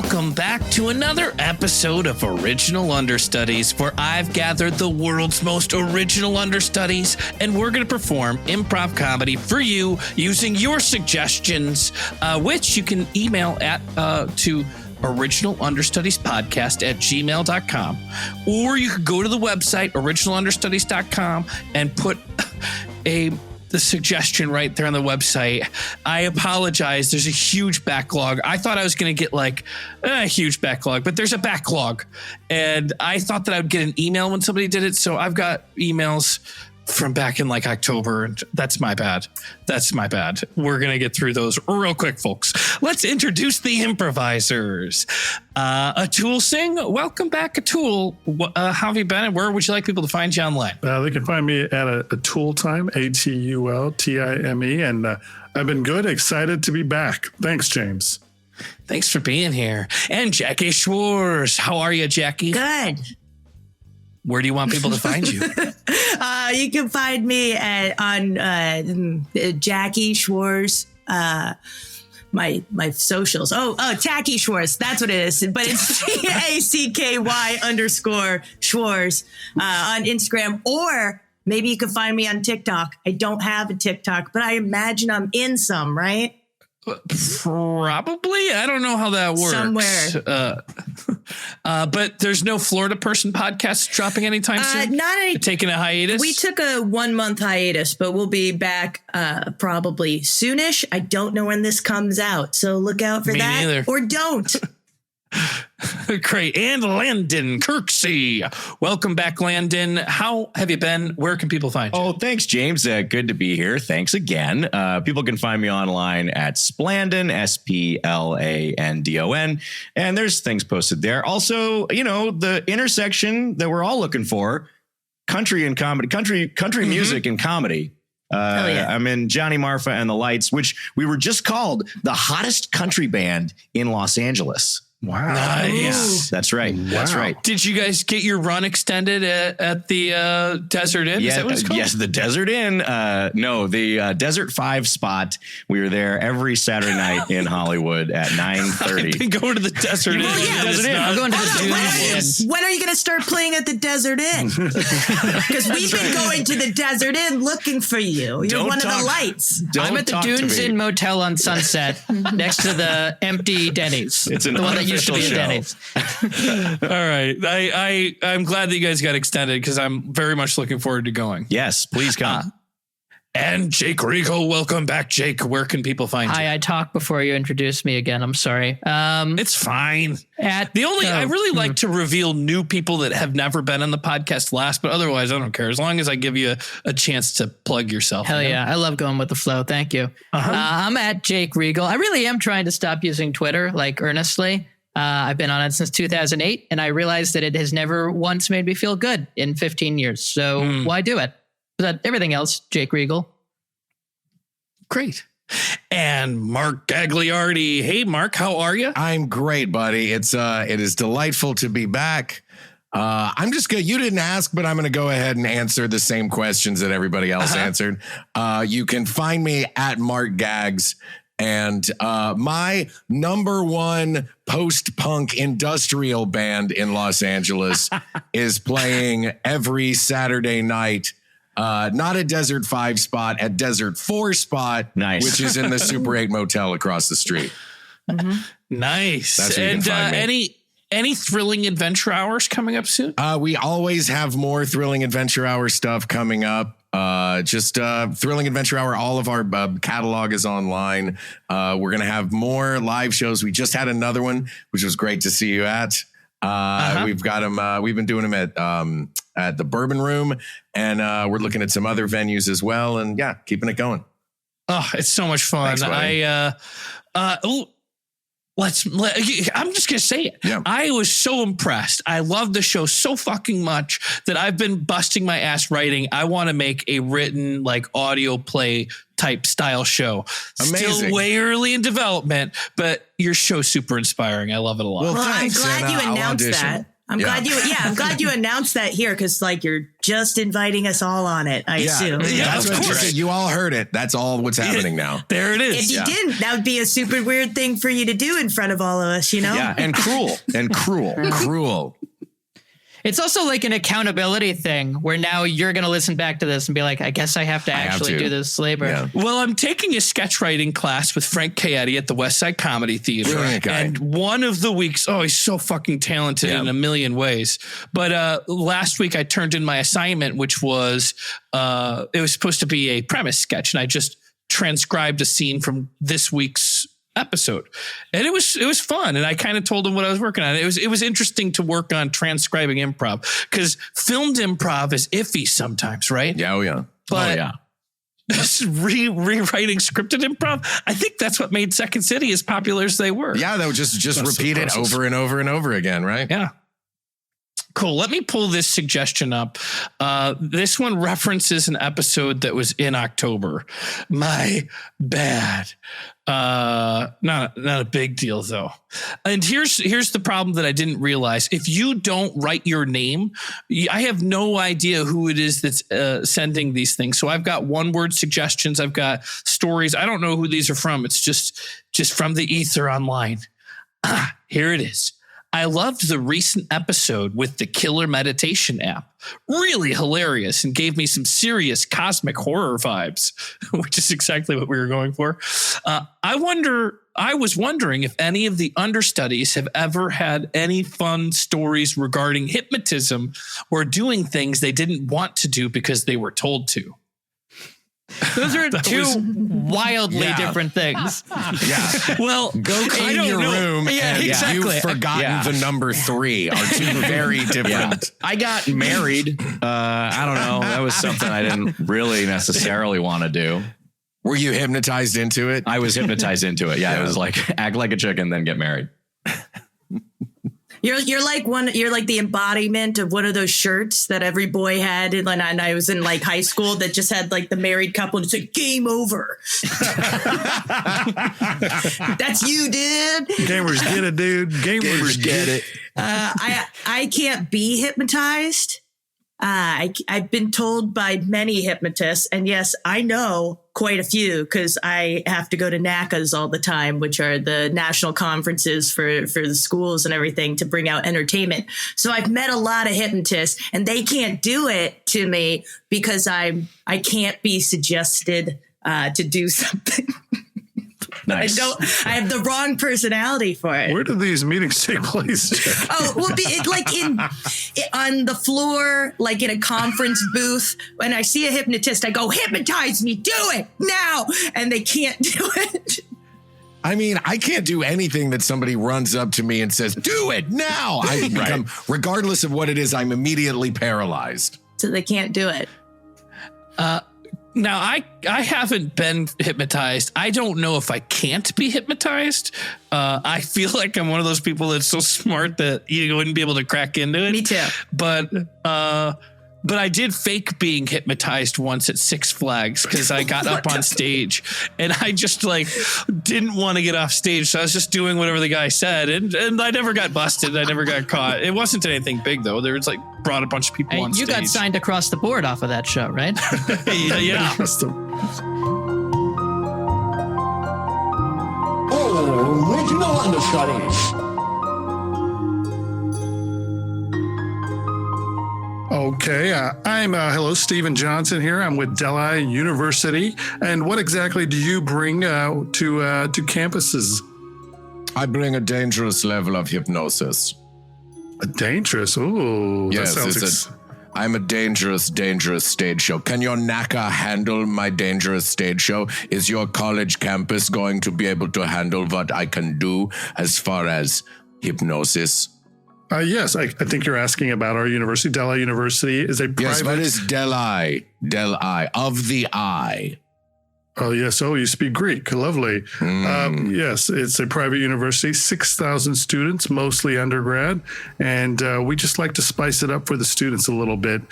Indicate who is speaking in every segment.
Speaker 1: Welcome back to another episode of Original Understudies, where I've gathered the world's most original understudies, and we're going to perform improv comedy for you using your suggestions, which you can email at to originalunderstudiespodcast@gmail.com, or you could go to the website originalunderstudies.com and put the suggestion right there on the website. I apologize. There's a huge backlog. I thought I was going to get like a huge backlog, but there's a backlog. And I thought that I would get an email when somebody did it. So I've got emails from back in like October. And that's my bad. That's my bad. We're going to get through those real quick, folks. Let's introduce the improvisers. Atul Singh, welcome back, Atul. How have you been, and where would you like people to find you online?
Speaker 2: They can find me at Atul Time, ATULTIME, and I've been good, excited to be back. Thanks, James.
Speaker 1: Thanks for being here. And Jackie Schwartz, how are you, Jackie?
Speaker 3: Good.
Speaker 1: Where do you want people to find you?
Speaker 3: You can find me on Jackie Schwartz. My socials. Oh, Tacky Schwartz. That's what it is. But it's TACKY_Schwartz on Instagram. Or maybe you can find me on TikTok. I don't have a TikTok, but I imagine I'm in some, right?
Speaker 1: Probably. I don't know how that works.
Speaker 3: Somewhere.
Speaker 1: But there's no Florida Person podcast dropping anytime soon? Taking a hiatus?
Speaker 3: We took a 1 month hiatus, but we'll be back probably soonish. I don't know when this comes out, so look out for that.
Speaker 1: Neither.
Speaker 3: Or don't.
Speaker 1: Great. And Landon Kirksey. Welcome back, Landon. How have you been? Where can people find you?
Speaker 4: Oh, thanks, James. Good to be here. Thanks again. People can find me online at Splandon, SPLANDON. And there's things posted there. Also, the intersection that we're all looking for, country and comedy, country music and comedy. Yeah. I'm in Johnny Marfa and the Lights, which we were just called the hottest country band in Los Angeles.
Speaker 2: Wow.
Speaker 1: Nice.
Speaker 4: That's right. Wow. That's right.
Speaker 1: Did you guys get your run extended at the Desert Inn?
Speaker 4: Yeah,
Speaker 1: Is that what it's called?
Speaker 4: Yes, the Desert Inn. No, the Desert 5 spot. We were there every Saturday night in Hollywood at 9:30.
Speaker 1: I've been going to the Desert Inn.
Speaker 3: I'm going to the Desert Inn. When are you going to start playing at the Desert Inn? Because we've been going to the Desert Inn looking for you. You're one of the lights.
Speaker 5: I'm at the Dunes Inn Motel on Sunset next to the empty Denny's.
Speaker 4: It's the
Speaker 5: one that used to be a Denny's.
Speaker 1: All right. I'm glad that you guys got extended because I'm very much looking forward to going.
Speaker 4: Yes, please come.
Speaker 1: And Jake Riegel, welcome back, Jake. Where can people find you?
Speaker 5: Hi, I talked before you introduced me again. I'm sorry.
Speaker 1: It's fine. I really like to reveal new people that have never been on the podcast last, but otherwise I don't care. As long as I give you a chance to plug yourself.
Speaker 5: Hell yeah. I love going with the flow. Thank you. I'm at Jake Riegel. I really am trying to stop using Twitter, like earnestly. I've been on it since 2008, and I realized that it has never once made me feel good in 15 years. So why do it? But everything else, Jake Riegel.
Speaker 1: Great. And Mark Gagliardi. Hey, Mark, how are you?
Speaker 6: I'm great, buddy. It is delightful to be back. I'm just good. You didn't ask, but I'm going to go ahead and answer the same questions that everybody else answered. You can find me at Mark Gags. And my number one post-punk industrial band in Los Angeles is playing every Saturday night. Not at Desert 5 spot, at Desert 4 spot,
Speaker 4: nice.
Speaker 6: Which is in the Super 8 motel across the street.
Speaker 1: Nice.
Speaker 6: That's where you can find me.
Speaker 1: Any thrilling adventure hours coming up soon?
Speaker 6: We always have more thrilling adventure hour stuff coming up. Thrilling Adventure Hour. All of our catalog is online. We're going to have more live shows. We just had another one, which was great to see you at. We've got them. We've been doing them at the Bourbon Room, and we're looking at some other venues as well. And yeah, keeping it going.
Speaker 1: Oh, it's so much fun.
Speaker 6: Thanks,
Speaker 1: I'm just going to say it.
Speaker 6: Yeah.
Speaker 1: I was so impressed. I love the show so fucking much that I've been busting my ass writing. I want to make a written like audio play type style show.
Speaker 6: Amazing.
Speaker 1: Still way early in development, but your show's super inspiring. I love it a lot.
Speaker 6: Well,
Speaker 3: Well,
Speaker 6: thanks.
Speaker 3: I'm glad you announced that. I'm glad you announced that here because like you're just inviting us all on it. I assume.
Speaker 1: Yeah,
Speaker 6: That's
Speaker 1: of
Speaker 6: what
Speaker 1: course.
Speaker 6: you all heard it. That's all what's happening now.
Speaker 1: There it is.
Speaker 3: If you didn't, that would be a super weird thing for you to do in front of all of us, you know?
Speaker 4: Yeah, and cruel.
Speaker 6: Cruel.
Speaker 5: It's also like an accountability thing where now you're going to listen back to this and be like, I guess I have to actually do this labor.
Speaker 6: Yeah.
Speaker 1: Well, I'm taking a sketch writing class with Frank Caetti at the West Side Comedy Theater.
Speaker 6: Brilliant guy.
Speaker 1: And one of the weeks, he's so fucking talented in a million ways. But last week I turned in my assignment, which was, it was supposed to be a premise sketch. And I just transcribed a scene from this week's episode, and it was fun, and I kind of told him what I was working on. It was interesting to work on transcribing improv because filmed improv is iffy sometimes, right?
Speaker 6: Yeah.
Speaker 1: But rewriting scripted improv, I think that's what made Second City as popular as they were.
Speaker 6: Yeah, they'll just repeat it over and over and over again, right?
Speaker 1: Yeah. Cool. Let me pull this suggestion up. This one references an episode that was in October. My bad. Not a big deal though. And here's the problem that I didn't realize. If you don't write your name, I have no idea who it is that's sending these things. So I've got one word suggestions. I've got stories. I don't know who these are from. It's just from the ether online. Here it is. I loved the recent episode with the killer meditation app. Really hilarious and gave me some serious cosmic horror vibes, which is exactly what we were going for. I was wondering if any of the understudies have ever had any fun stories regarding hypnotism or doing things they didn't want to do because they were told to.
Speaker 5: Those are two wildly different things.
Speaker 6: Yeah.
Speaker 1: Well,
Speaker 6: Go clean your room and you've forgotten the number 3 are two very different.
Speaker 4: Yeah. I got married. I don't know. That was something I didn't really necessarily want to do.
Speaker 6: Were you hypnotized into it?
Speaker 4: I was hypnotized into it. Yeah, it was like act like a chicken, then get married.
Speaker 3: You're like the embodiment of one of those shirts that every boy had and I was in like high school that just had like the married couple and it's like game over. That's you, dude.
Speaker 2: Gamers get it, dude. Gamers get it.
Speaker 3: I can't be hypnotized. I've been told by many hypnotists, and yes, I know quite a few because I have to go to NACAs all the time, which are the national conferences for the schools and everything to bring out entertainment. So I've met a lot of hypnotists, and they can't do it to me because I can't be suggested to do something.
Speaker 4: Nice.
Speaker 3: I have the wrong personality for it.
Speaker 2: Where do these meetings take place, Jack?
Speaker 3: Oh, well, on the floor, like in a conference booth. When I see a hypnotist, I go, hypnotize me, do it now. And they can't do it.
Speaker 6: I mean, I can't do anything that somebody runs up to me and says, do it now. I become, regardless of what it is, I'm immediately paralyzed.
Speaker 3: So they can't do it.
Speaker 1: Now, I haven't been hypnotized. I don't know if I can't be hypnotized. I feel like I'm one of those people that's so smart that you wouldn't be able to crack into it.
Speaker 3: Me too.
Speaker 1: But I did fake being hypnotized once at Six Flags because I got up on stage and I just like didn't want to get off stage. So I was just doing whatever the guy said and I never got busted. I never got caught. It wasn't anything big though. There was like brought a bunch of people on
Speaker 5: You
Speaker 1: stage.
Speaker 5: got signed across the board off of that show, right?
Speaker 1: Yeah.
Speaker 7: Original Understudies.
Speaker 2: Okay, I'm hello, Stephen Johnson here. I'm with Delhi University. And what exactly do you bring to campuses?
Speaker 6: I bring a dangerous level of hypnosis.
Speaker 2: A dangerous? Ooh,
Speaker 6: Yes,
Speaker 2: that sounds
Speaker 6: I'm a dangerous stage show. Can your NACA handle my dangerous stage show? Is your college campus going to be able to handle what I can do as far as hypnosis?
Speaker 2: Yes, I think you're asking about our university. Delhi University is a private.
Speaker 6: Yes, what is Delhi? Delhi, of the eye.
Speaker 2: Oh, yes. Oh, you speak Greek. Lovely. Yes, it's a private university, 6,000 students, mostly undergrad. And we just like to spice it up for the students a little bit.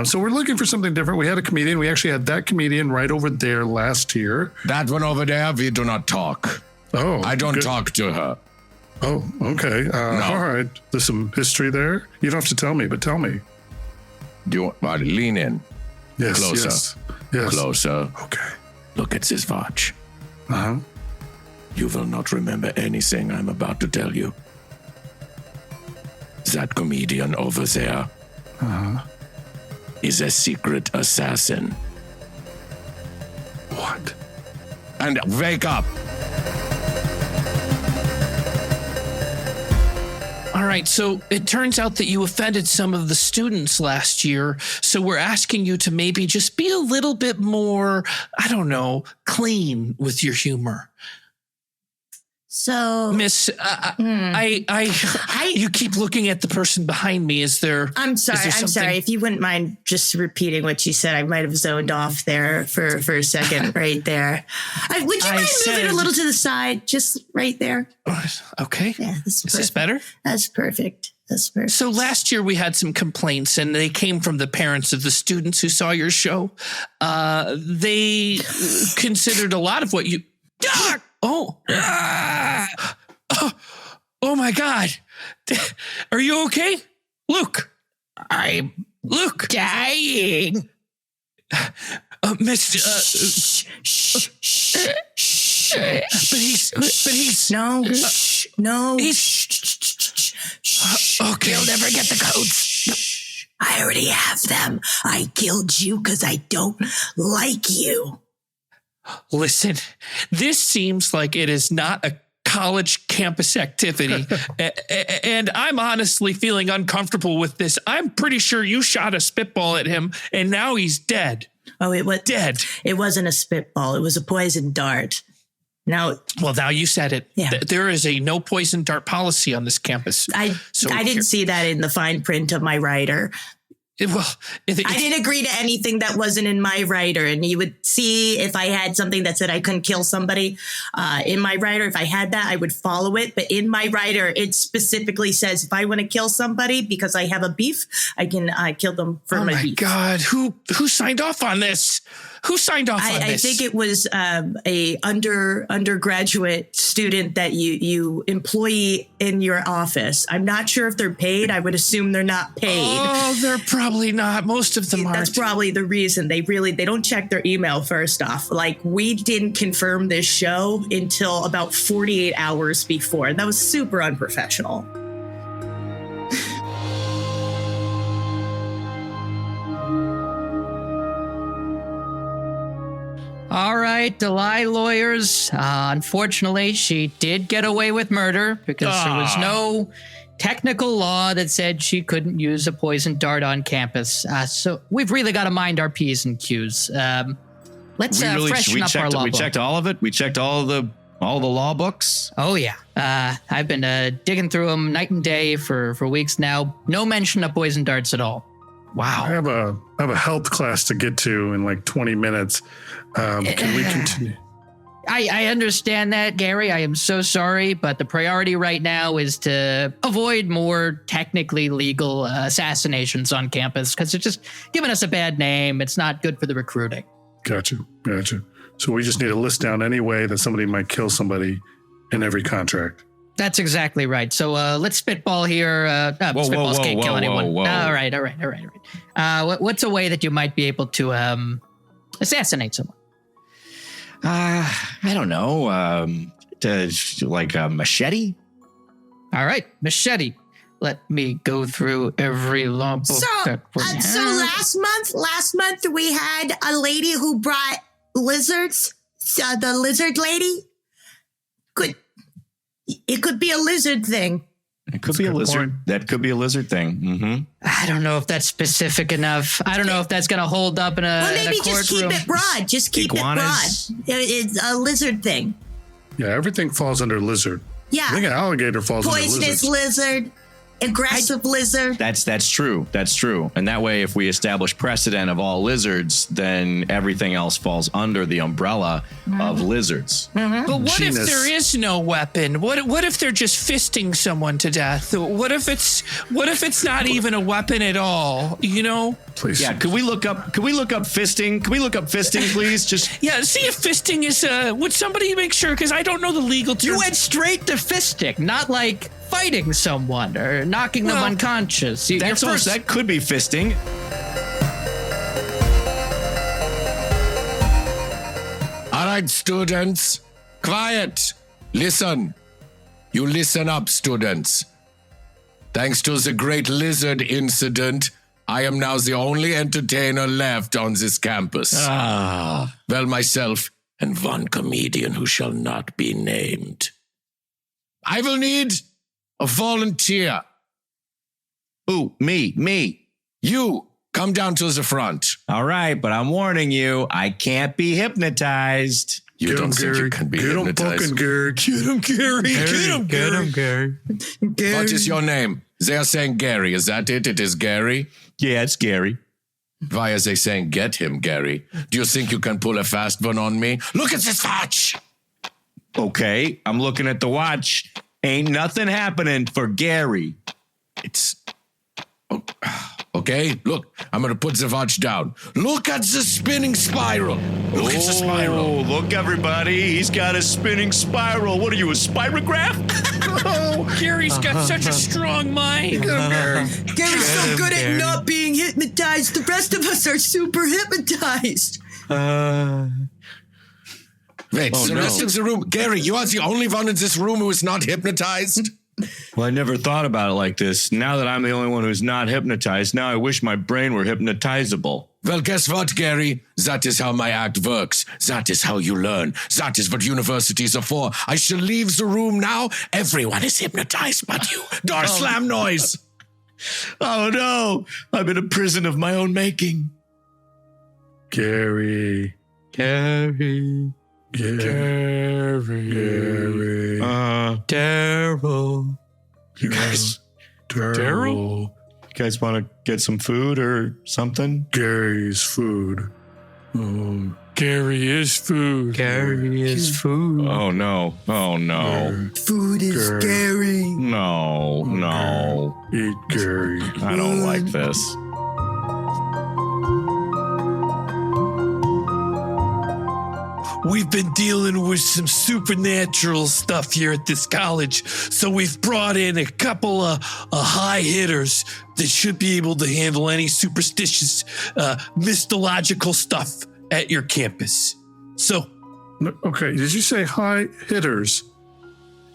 Speaker 2: So we're looking for something different. We had a comedian. We actually had that comedian right over there last year.
Speaker 6: That one over there, we do not talk.
Speaker 2: Oh,
Speaker 6: I don't talk to her.
Speaker 2: Oh, okay. All right. There's some history there. You don't have to tell me, but tell me.
Speaker 6: Do you want to lean in?
Speaker 2: Yes.
Speaker 6: Closer.
Speaker 2: Yes.
Speaker 6: Closer.
Speaker 2: Okay.
Speaker 6: Look at this watch.
Speaker 2: Uh-huh.
Speaker 6: You will not remember anything I'm about to tell you. That comedian over there is a secret assassin.
Speaker 2: What?
Speaker 6: And wake up.
Speaker 1: All right, so it turns out that you offended some of the students last year. So we're asking you to maybe just be a little bit more, I don't know, clean with your humor.
Speaker 3: So,
Speaker 1: Miss, you keep looking at the person behind me. Is there?
Speaker 3: I'm sorry. I'm sorry. If you wouldn't mind just repeating what you said, I might have zoned off there for a second right there. Would you mind moving a little to the side, just right there?
Speaker 1: Okay.
Speaker 3: Yeah, is
Speaker 1: this better?
Speaker 3: That's perfect. That's perfect.
Speaker 1: So last year we had some complaints, and they came from the parents of the students who saw your show. They considered a lot of what you. Oh my God. Are you okay? Luke. I'm dying. Mr. But he's
Speaker 3: No.
Speaker 1: Okay.
Speaker 3: You'll never get the codes. I already have them. I killed you because I don't like you.
Speaker 1: Listen, this seems like it is not a college campus activity, and I'm honestly feeling uncomfortable with this. I'm pretty sure you shot a spitball at him, and now he's dead.
Speaker 3: Oh, it was
Speaker 1: dead.
Speaker 3: It wasn't a spitball. It was a poison dart. Now
Speaker 1: you said it.
Speaker 3: Yeah.
Speaker 1: There is a no poison dart policy on this campus.
Speaker 3: I didn't see that in the fine print of my writer. I didn't agree to anything that wasn't in my writer. And you would see if I had something that said I couldn't kill somebody in my writer. If I had that, I would follow it. But in my writer, it specifically says if I want to kill somebody because I have a beef, I can kill them for my beef.
Speaker 1: Oh my God. Who signed off on this? Who signed off on this?
Speaker 3: I think it was a undergraduate student that you employ in your office. I'm not sure if they're paid. I would assume they're not paid.
Speaker 1: Oh, they're probably not. Most of them aren't.
Speaker 3: That's probably the reason. They don't check their email first off. Like, we didn't confirm this show until about 48 hours before. And that was super unprofessional.
Speaker 5: All right, Delay lawyers. Unfortunately, she did get away with murder because there was no technical law that said she couldn't use a poison dart on campus. So we've really got to mind our P's and Q's. Let's freshen up our law book.
Speaker 4: We checked all of it. We checked all the law books.
Speaker 5: Oh, yeah. I've been digging through them night and day for weeks now. No mention of poison darts at all. Wow.
Speaker 2: I have a health class to get to in like 20 minutes. Can we continue?
Speaker 5: I understand that, Gary. I am so sorry, but the priority right now is to avoid more technically legal assassinations on campus because it's just giving us a bad name. It's not good for the recruiting. Gotcha.
Speaker 2: So we just need to list down any way that somebody might kill somebody in every contract.
Speaker 5: That's exactly right. So let's spitball here. Spitballs can't kill anyone. All right. What's a way that you might be able to assassinate someone?
Speaker 4: I don't know. Like a machete?
Speaker 5: All right, machete. Let me go through every law book that we have.
Speaker 3: So last month we had a lady who brought lizards. The lizard lady. It could be a lizard thing.
Speaker 4: It could be a lizard. That could be a lizard thing. Mm-hmm.
Speaker 5: I don't know if that's specific enough. I don't know if that's going to hold up in a
Speaker 3: maybe just keep it broad. Just keep
Speaker 4: Iguanas.
Speaker 3: it broad. It's a lizard thing.
Speaker 2: Yeah, everything falls under lizard.
Speaker 3: Yeah.
Speaker 2: I think an alligator falls under
Speaker 3: poisonous
Speaker 2: lizard.
Speaker 3: aggressive lizard.
Speaker 4: That's true. That's true. And that way, if we establish precedent of all lizards, then everything else falls under the umbrella of lizards.
Speaker 1: But what if
Speaker 2: Genus.
Speaker 1: there is no weapon? What if they're just fisting someone to death? What if it's not even a weapon at all? You know?
Speaker 2: Please.
Speaker 4: Yeah. Could we look up fisting? Can we look up fisting, please? Just
Speaker 1: Yeah. See if fisting is. Would somebody make sure? Because I don't know the legal term.
Speaker 5: You went straight to fisting, not like fighting someone or knocking them unconscious.
Speaker 4: that could be fisting.
Speaker 6: All right, students, quiet. Listen. You listen up, students. Thanks to the great lizard incident, I am now the only entertainer left on this campus. Well, myself and one comedian who shall not be named. I will need a volunteer.
Speaker 4: Ooh, me.
Speaker 6: You, come down to the front.
Speaker 4: All right, but I'm warning you, I can't be hypnotized.
Speaker 6: You
Speaker 2: Get
Speaker 6: don't
Speaker 2: him,
Speaker 6: think
Speaker 2: Gary.
Speaker 6: you can be
Speaker 2: Get him,
Speaker 6: hypnotized?
Speaker 2: fucking Gary.
Speaker 1: Get him, Gary. Get him, Gary.
Speaker 6: What is your name? They are saying Gary. Is that it? It is Gary?
Speaker 4: Yeah, it's scary.
Speaker 6: Why are they saying get him, Gary? Do you think you can pull a fast one on me? Look at this watch.
Speaker 4: Okay, I'm looking at the watch. Ain't nothing happening for Gary.
Speaker 6: It's... Okay, look. I'm going to put the watch down. Look at the spinning spiral. Look at the spiral.
Speaker 4: Oh, look, everybody. He's got a spinning spiral. What are you, a spirograph?
Speaker 1: Oh, Gary's got such a strong mind.
Speaker 3: Gary's so good at not being hypnotized. The rest of us are super hypnotized.
Speaker 6: Wait, the rest of the room. Gary, you are the only one in this room who is not hypnotized?
Speaker 4: Well, I never thought about it like this. Now that I'm the only one who's not hypnotized, now I wish my brain were hypnotizable.
Speaker 6: Well, guess what, Gary? That is how my act works. That is how you learn. That is what universities are for. I shall leave the room now. Everyone is hypnotized but you. Door slam noise.
Speaker 4: Oh, no. I'm in a prison of my own making.
Speaker 2: Gary.
Speaker 4: Gary.
Speaker 2: Gary.
Speaker 4: Daryl.
Speaker 2: You guys.
Speaker 1: Daryl?
Speaker 4: You guys want to get some food or something?
Speaker 2: Gary's food. Oh,
Speaker 1: Gary is food.
Speaker 5: Gary is food.
Speaker 4: Oh, no. Oh, no.
Speaker 3: Food is scary.
Speaker 4: No.
Speaker 2: eat Gary.
Speaker 4: I don't like this.
Speaker 1: We've been dealing with some supernatural stuff here at this college, so we've brought in a couple of high hitters that should be able to handle any superstitious, mythological stuff at your campus. So,
Speaker 2: Okay, did you say high hitters?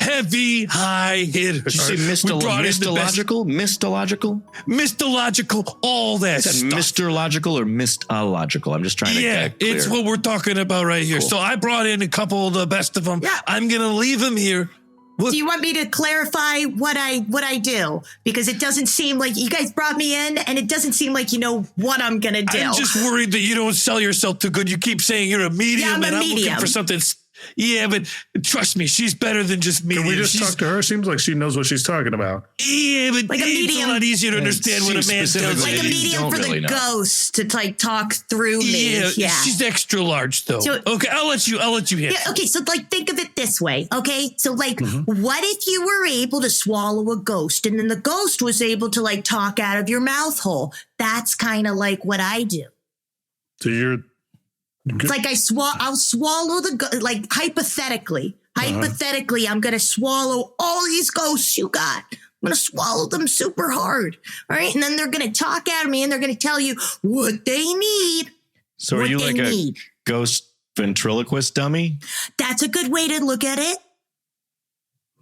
Speaker 1: heavy high hitters.
Speaker 4: Did you say
Speaker 1: We brought in the best-
Speaker 4: Mythological?
Speaker 1: Mythological, all that
Speaker 4: Is that
Speaker 1: stuff.
Speaker 4: Mr. Logical or Mistological? I'm just trying to
Speaker 1: Yeah,
Speaker 4: get clear.
Speaker 1: it's what we're talking about right here.
Speaker 4: Cool.
Speaker 1: So I brought in a couple of the best of them.
Speaker 3: Yeah.
Speaker 1: I'm going to leave them here.
Speaker 3: Do you want me to clarify what I do? Because it doesn't seem like you guys brought me in, and it doesn't seem like you know what I'm gonna do.
Speaker 1: I'm just worried that you don't sell yourself too good. You keep saying you're a medium,
Speaker 3: Yeah, I'm a
Speaker 1: and I'm looking
Speaker 3: medium.
Speaker 1: for something. Yeah, but trust me, she's better than just medium.
Speaker 2: Can we just
Speaker 1: She's-
Speaker 2: talk to her? Seems like she knows what she's talking about.
Speaker 1: Yeah, but
Speaker 3: Like a
Speaker 1: it's
Speaker 3: medium.
Speaker 1: a lot easier to understand what a
Speaker 4: she
Speaker 1: man does.
Speaker 4: specifically-
Speaker 3: like a
Speaker 4: you
Speaker 3: medium
Speaker 4: don't
Speaker 3: for
Speaker 4: really
Speaker 3: the
Speaker 4: know.
Speaker 3: ghost to like talk through me.
Speaker 1: Yeah, she's extra large though.
Speaker 3: So-
Speaker 1: Okay, I'll let you handle.
Speaker 3: Yeah, okay, so like think of it this way, okay? So like what if you were able to swallow a ghost and then the ghost was able to like talk out of your mouth hole? That's kind of like what I do.
Speaker 2: So you're
Speaker 3: It's like I'll swallow like hypothetically, I'm going to swallow all these ghosts you got. I'm going to swallow them super hard. All right. And then they're going to talk at me and they're going to tell you what they need.
Speaker 4: So are
Speaker 3: what
Speaker 4: you
Speaker 3: they
Speaker 4: like a
Speaker 3: need.
Speaker 4: ghost ventriloquist dummy?
Speaker 3: That's a good way to look at it.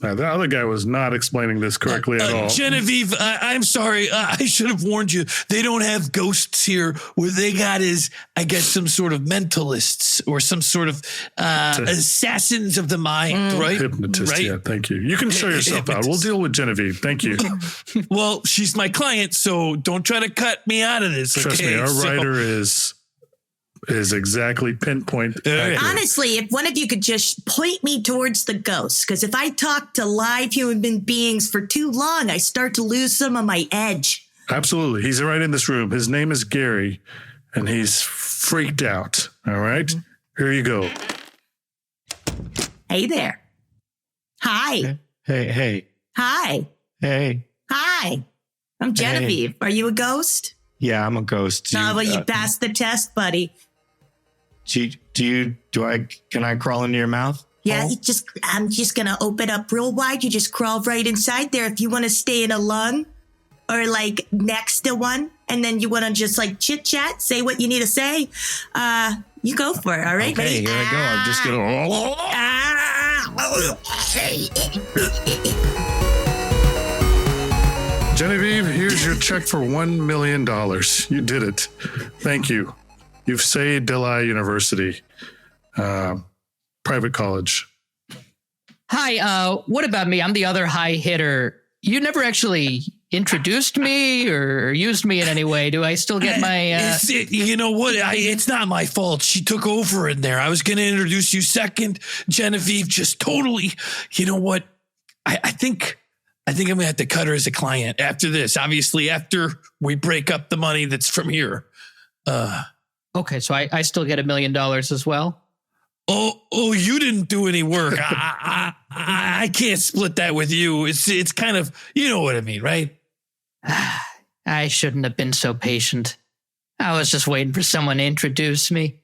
Speaker 2: Now, the other guy was not explaining this correctly at all.
Speaker 1: Genevieve, I'm sorry. I should have warned you. They don't have ghosts here. What they got is, I guess, some sort of mentalists or some sort of assassins of the mind, right?
Speaker 2: Hypnotist,
Speaker 1: right?
Speaker 2: yeah, thank you. You can show yourself out. We'll deal with Genevieve. Thank you.
Speaker 1: Well, she's my client, so don't try to cut me out of this.
Speaker 2: Trust
Speaker 1: okay?
Speaker 2: me, our
Speaker 1: So-
Speaker 2: writer is is exactly pinpoint. accurate.
Speaker 3: Honestly, if one of you could just point me towards the ghosts, because if I talk to live human beings for too long, I start to lose some of my edge.
Speaker 2: Absolutely. He's right in this room. His name is Gary, and he's freaked out. All right. Here you go.
Speaker 3: Hey there. Hi.
Speaker 4: Hey.
Speaker 3: Hi.
Speaker 4: Hey.
Speaker 3: Hi. I'm Genevieve. Are you a ghost?
Speaker 4: Yeah, I'm a ghost.
Speaker 3: No, well, you passed the test, buddy.
Speaker 4: Can I crawl into your mouth?
Speaker 3: Yeah, I'm just going to open up real wide. You just crawl right inside there. If you want to stay in a lung or like next to one, and then you want to just like chit chat, say what you need to say, you go for it. All right.
Speaker 4: Okay,
Speaker 3: Ready?
Speaker 4: here I go. I'm just gonna.
Speaker 2: Genevieve, here's your check for $1 million. You did it. Thank you. You've saved Delhi University, private college.
Speaker 5: Hi, what about me? I'm the other high hitter. You never actually introduced me or used me in any way. Do I still get my...
Speaker 1: You know what? It's not my fault. She took over in there. I was going to introduce you second. Genevieve just totally... You know what? I think I'm going to have to cut her as a client after this. Obviously, after we break up the money that's from here.
Speaker 5: Okay, so I still get $1 million as well?
Speaker 1: Oh! You didn't do any work. I can't split that with you. It's kind of, you know what I mean, right?
Speaker 5: I shouldn't have been so patient. I was just waiting for someone to introduce me.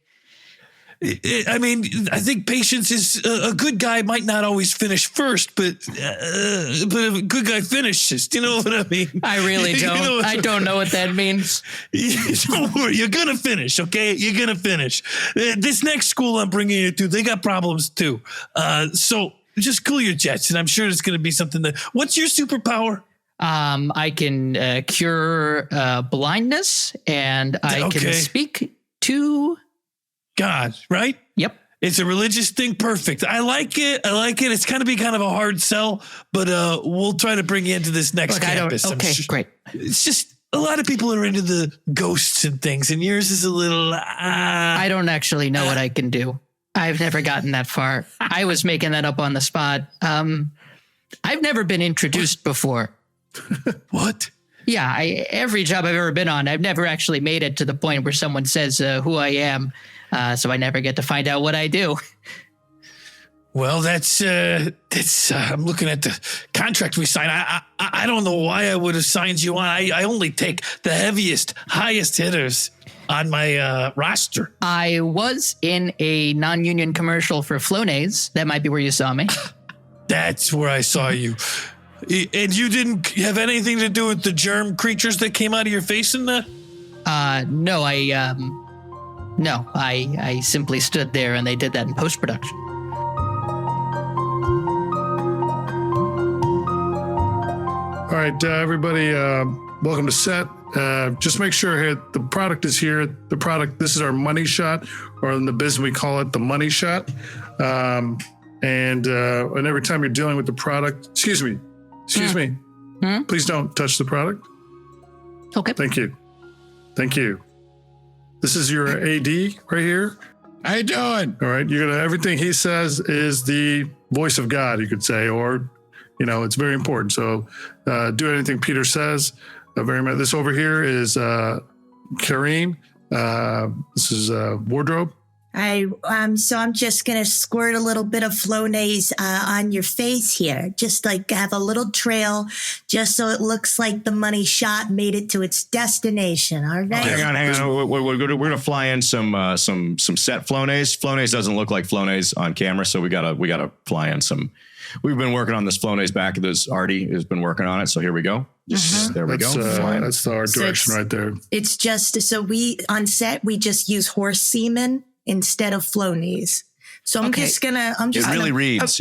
Speaker 1: I mean, I think patience is a good guy might not always finish first, but a good guy finishes. Do you know what I mean?
Speaker 5: I really don't. I don't know what that means.
Speaker 1: Don't worry. You're going to finish, okay? You're going to finish. This next school I'm bringing you to, they got problems too. So just cool your jets, and I'm sure it's going to be something that... What's your superpower?
Speaker 5: I can cure blindness, and I can speak to...
Speaker 1: God, right?
Speaker 5: Yep.
Speaker 1: It's a religious thing. Perfect. I like it. It's kind of a hard sell, but we'll try to bring you into this next campus.
Speaker 5: Okay, great.
Speaker 1: It's just a lot of people are into the ghosts and things, and yours is a little...
Speaker 5: I don't actually know what I can do. I've never gotten that far. I was making that up on the spot. I've never been introduced before.
Speaker 1: What?
Speaker 5: Yeah, every job I've ever been on, I've never actually made it to the point where someone says who I am. So I never get to find out what I do.
Speaker 1: Well, that's I'm looking at the contract we signed. I don't know why I would have signed you on. I only take the heaviest, highest hitters on my roster.
Speaker 5: I was in a non-union commercial for Flonase. That might be where you saw me.
Speaker 1: That's where I saw you. And you didn't have anything to do with the germ creatures that came out of your face in the...
Speaker 5: No, I simply stood there and they did that in post-production.
Speaker 2: All right, everybody, welcome to set. Just make sure the product is here. The product, this is our money shot, or in the business we call it the money shot. And every time you're dealing with the product, excuse me, please don't touch the product.
Speaker 5: Okay.
Speaker 2: Thank you. This is your AD right here.
Speaker 6: How you doing?
Speaker 2: All right, everything he says is the voice of God, you could say, or it's very important. So do anything Peter says. Very much. This over here is Karine. This is wardrobe.
Speaker 3: So I'm just gonna squirt a little bit of Flonase on your face here, just like have a little trail, just so it looks like the money shot made it to its destination. All right.
Speaker 4: Hang on. We're gonna fly in some set Flonase. Flonase doesn't look like Flonase on camera, so we gotta fly in some. We've been working on this Flonase back. This Artie has been working on it. So here we go. There we go.
Speaker 2: That's our direction right there.
Speaker 3: It's just so we on set we just use horse semen instead of Flonase. So I'm just gonna.
Speaker 4: It really reads.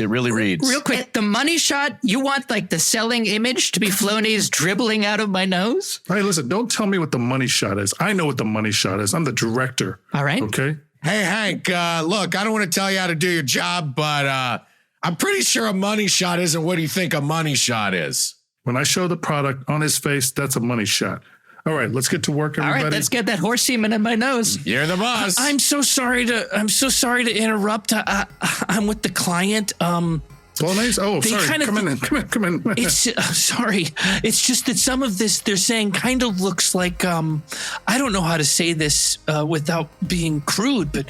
Speaker 5: Real quick, the money shot. You want like the selling image to be Flonase dribbling out of my nose?
Speaker 2: Hey, listen! Don't tell me what the money shot is. I know what the money shot is. I'm the director.
Speaker 5: All right.
Speaker 2: Okay.
Speaker 6: Hey, Hank, look, I don't want to tell you how to do your job, but I'm pretty sure a money shot isn't what you think a money shot is.
Speaker 2: When I show the product on his face, that's a money shot. All right, let's get to work,
Speaker 5: All
Speaker 2: everybody.
Speaker 5: right, let's get that horse semen in my nose.
Speaker 6: You're the boss.
Speaker 1: I'm so sorry to interrupt. I'm with the client.
Speaker 2: Flonase? Oh,
Speaker 1: They
Speaker 2: sorry.
Speaker 1: kind of-
Speaker 2: Come in.
Speaker 1: It's sorry. It's just that some of this they're saying kind of looks like I don't know how to say this without being crude, but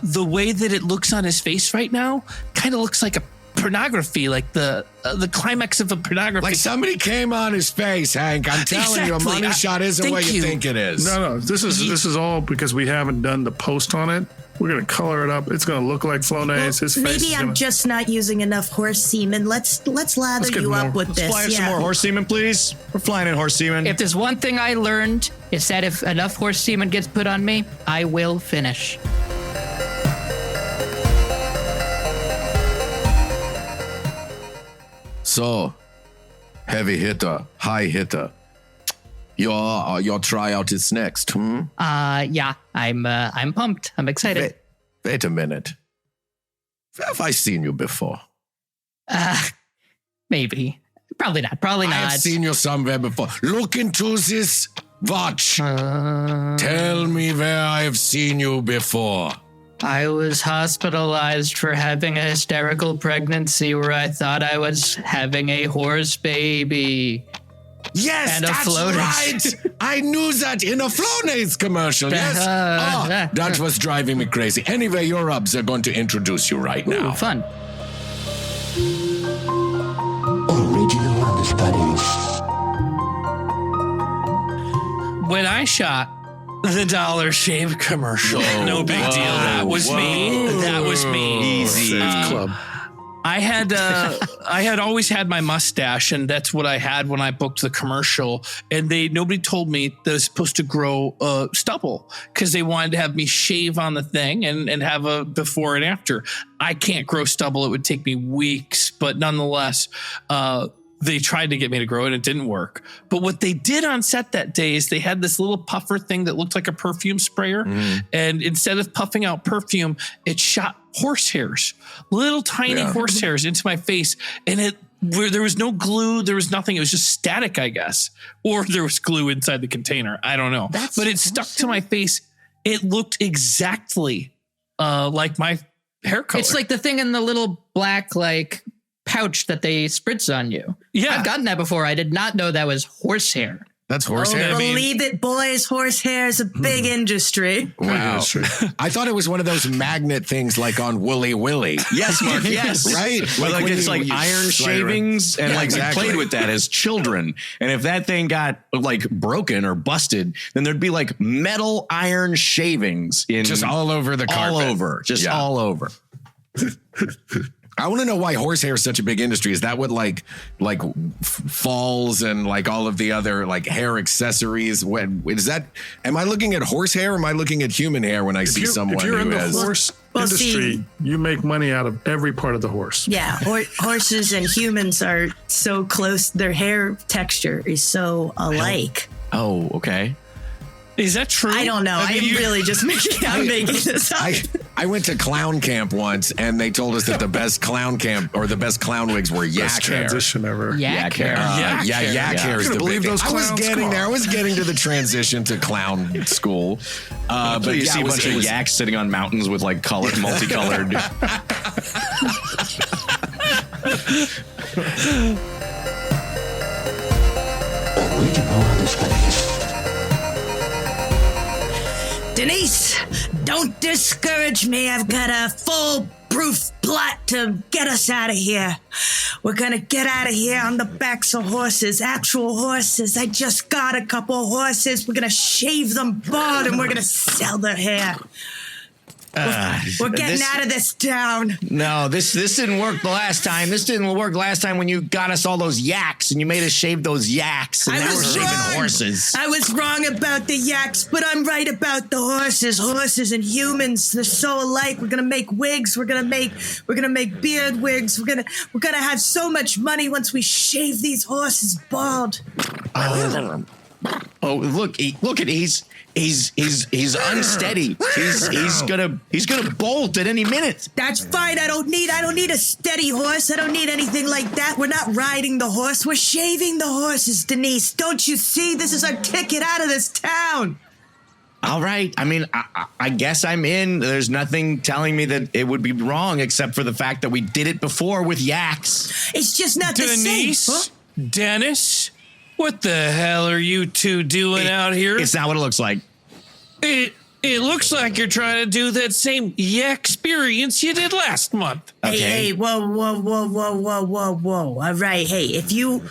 Speaker 1: the way that it looks on his face right now kind of looks like a pornography, like the climax of a pornography.
Speaker 6: Like somebody came on his face, Hank. I'm telling you, a
Speaker 1: Exactly.
Speaker 6: money shot isn't
Speaker 1: Thank
Speaker 6: what you
Speaker 1: you.
Speaker 6: think it is.
Speaker 2: No, this is all because we haven't done the post on it. We're gonna color it up. It's gonna look like Flonase. His face
Speaker 3: Maybe
Speaker 2: is
Speaker 3: I'm
Speaker 2: gonna,
Speaker 3: just not using enough horse semen. Let's lather
Speaker 2: get
Speaker 3: you
Speaker 2: more.
Speaker 3: up with
Speaker 4: Let's
Speaker 3: this.
Speaker 4: fly some more horse semen, please. We're flying in horse semen.
Speaker 5: If there's one thing I learned, it's that if enough horse semen gets put on me, I will finish.
Speaker 6: So, heavy hitter, high hitter. Your tryout is next.
Speaker 5: Yeah, I'm pumped. I'm excited.
Speaker 6: Wait a minute. Where have I seen you before?
Speaker 5: Maybe. Probably not. Probably
Speaker 6: I
Speaker 5: not.
Speaker 6: have seen you somewhere before. Look into this watch. Tell me where I have seen you before.
Speaker 5: I was hospitalized for having a hysterical pregnancy where I thought I was having a horse baby.
Speaker 6: Yes,
Speaker 5: And a
Speaker 6: that's
Speaker 5: Flonase.
Speaker 6: right. I knew that in a Flonase commercial. Yes. That was driving me crazy. Anyway, you're up. They're going to introduce you right now.
Speaker 5: Ooh, fun.
Speaker 7: Original Understudies.
Speaker 1: when I shot the Dollar Shave commercial, no big deal. That was me. That was me.
Speaker 4: Easy.
Speaker 2: Club.
Speaker 1: I had always had my mustache, and that's what I had when I booked the commercial. And nobody told me that I was supposed to grow stubble because they wanted to have me shave on the thing and have a before and after. I can't grow stubble; it would take me weeks. But nonetheless, they tried to get me to grow it. It didn't work. But what they did on set that day is they had this little puffer thing that looked like a perfume sprayer. And instead of puffing out perfume, it shot horsehairs, little tiny horsehairs into my face. And where there was no glue, there was nothing. It was just static, I guess. Or there was glue inside the container. I don't know. But it stuck to my face. It looked exactly like my hair color.
Speaker 5: It's like the thing in the little black, pouch that they spritz on you.
Speaker 1: Yeah.
Speaker 5: I've gotten that before. I did not know that was horsehair.
Speaker 6: That's horsehair.
Speaker 3: Believe it, boys, horsehair is a big industry.
Speaker 6: Wow. I thought it was one of those magnet things like on Wooly Willy.
Speaker 4: Yes, Mark. Yes.
Speaker 6: Right?
Speaker 4: Like
Speaker 6: when
Speaker 4: it's
Speaker 6: you-
Speaker 4: like
Speaker 6: you
Speaker 4: iron
Speaker 6: slide around.
Speaker 4: shavings, and
Speaker 6: Yeah,
Speaker 4: we
Speaker 6: exactly.
Speaker 4: played with that as children. And if that thing got broken or busted, then there'd be metal iron shavings in
Speaker 6: Just all over the carpet.
Speaker 4: all over, just
Speaker 6: Yeah.
Speaker 4: all over.
Speaker 6: I want to know why horsehair is such a big industry. Is that what falls and all of the other hair accessories? When is that? Am I looking at horsehair or am I looking at human hair when I see someone
Speaker 2: if you're
Speaker 6: who
Speaker 2: in the
Speaker 6: has?
Speaker 2: horse
Speaker 3: Well,
Speaker 2: industry,
Speaker 3: see-
Speaker 2: you make money out of every part of the horse.
Speaker 3: Yeah, horses and humans are so close. Their hair texture is so alike.
Speaker 4: Oh, okay.
Speaker 1: Is that true?
Speaker 3: I don't know. I'm really just making this up.
Speaker 6: I went to clown camp once and they told us that the best clown camp or the best clown wigs were yak
Speaker 2: Best
Speaker 6: hair.
Speaker 2: transition ever.
Speaker 5: Yak hair.
Speaker 6: Yak hair is
Speaker 2: Couldn't
Speaker 6: the
Speaker 2: believe
Speaker 6: big
Speaker 2: those
Speaker 6: thing. I was
Speaker 2: clowns.
Speaker 6: getting
Speaker 2: Come
Speaker 6: there. I
Speaker 2: on.
Speaker 6: was getting to the transition to clown school.
Speaker 4: But you see a bunch of
Speaker 6: it
Speaker 4: yaks sitting on mountains with multicolored.
Speaker 7: Original Understudies.
Speaker 3: Denise, don't discourage me. I've got a foolproof plot to get us out of here. We're gonna get out of here on the backs of horses, actual horses. I just got a couple of horses. We're gonna shave them bald and we're gonna sell their hair. We're getting out of this town.
Speaker 4: No, this didn't work the last time. This didn't work last time when you got us all those yaks and you made us shave those yaks. And
Speaker 3: I
Speaker 4: now we're
Speaker 3: was
Speaker 4: shaving
Speaker 3: wrong.
Speaker 4: horses.
Speaker 3: I was wrong about the yaks, but I'm right about the horses. Horses and humans, they're so alike. We're gonna make wigs. We're gonna make beard wigs. We're gonna have so much money once we shave these horses bald.
Speaker 4: Oh, look at He's unsteady. He's gonna bolt at any minute.
Speaker 3: That's fine. I don't need a steady horse. I don't need anything like that. We're not riding the horse. We're shaving the horses, Denise. Don't you see? This is our ticket out of this town.
Speaker 4: All right. I mean, I guess I'm in. There's nothing telling me that it would be wrong except for the fact that we did it before with yaks.
Speaker 3: It's just not the same.
Speaker 1: Denise, Dennis, what the hell are you two doing out here?
Speaker 4: It's not what it looks like.
Speaker 1: It looks like you're trying to do that same experience you did last month.
Speaker 4: Okay.
Speaker 3: Hey, whoa. All right, hey, if you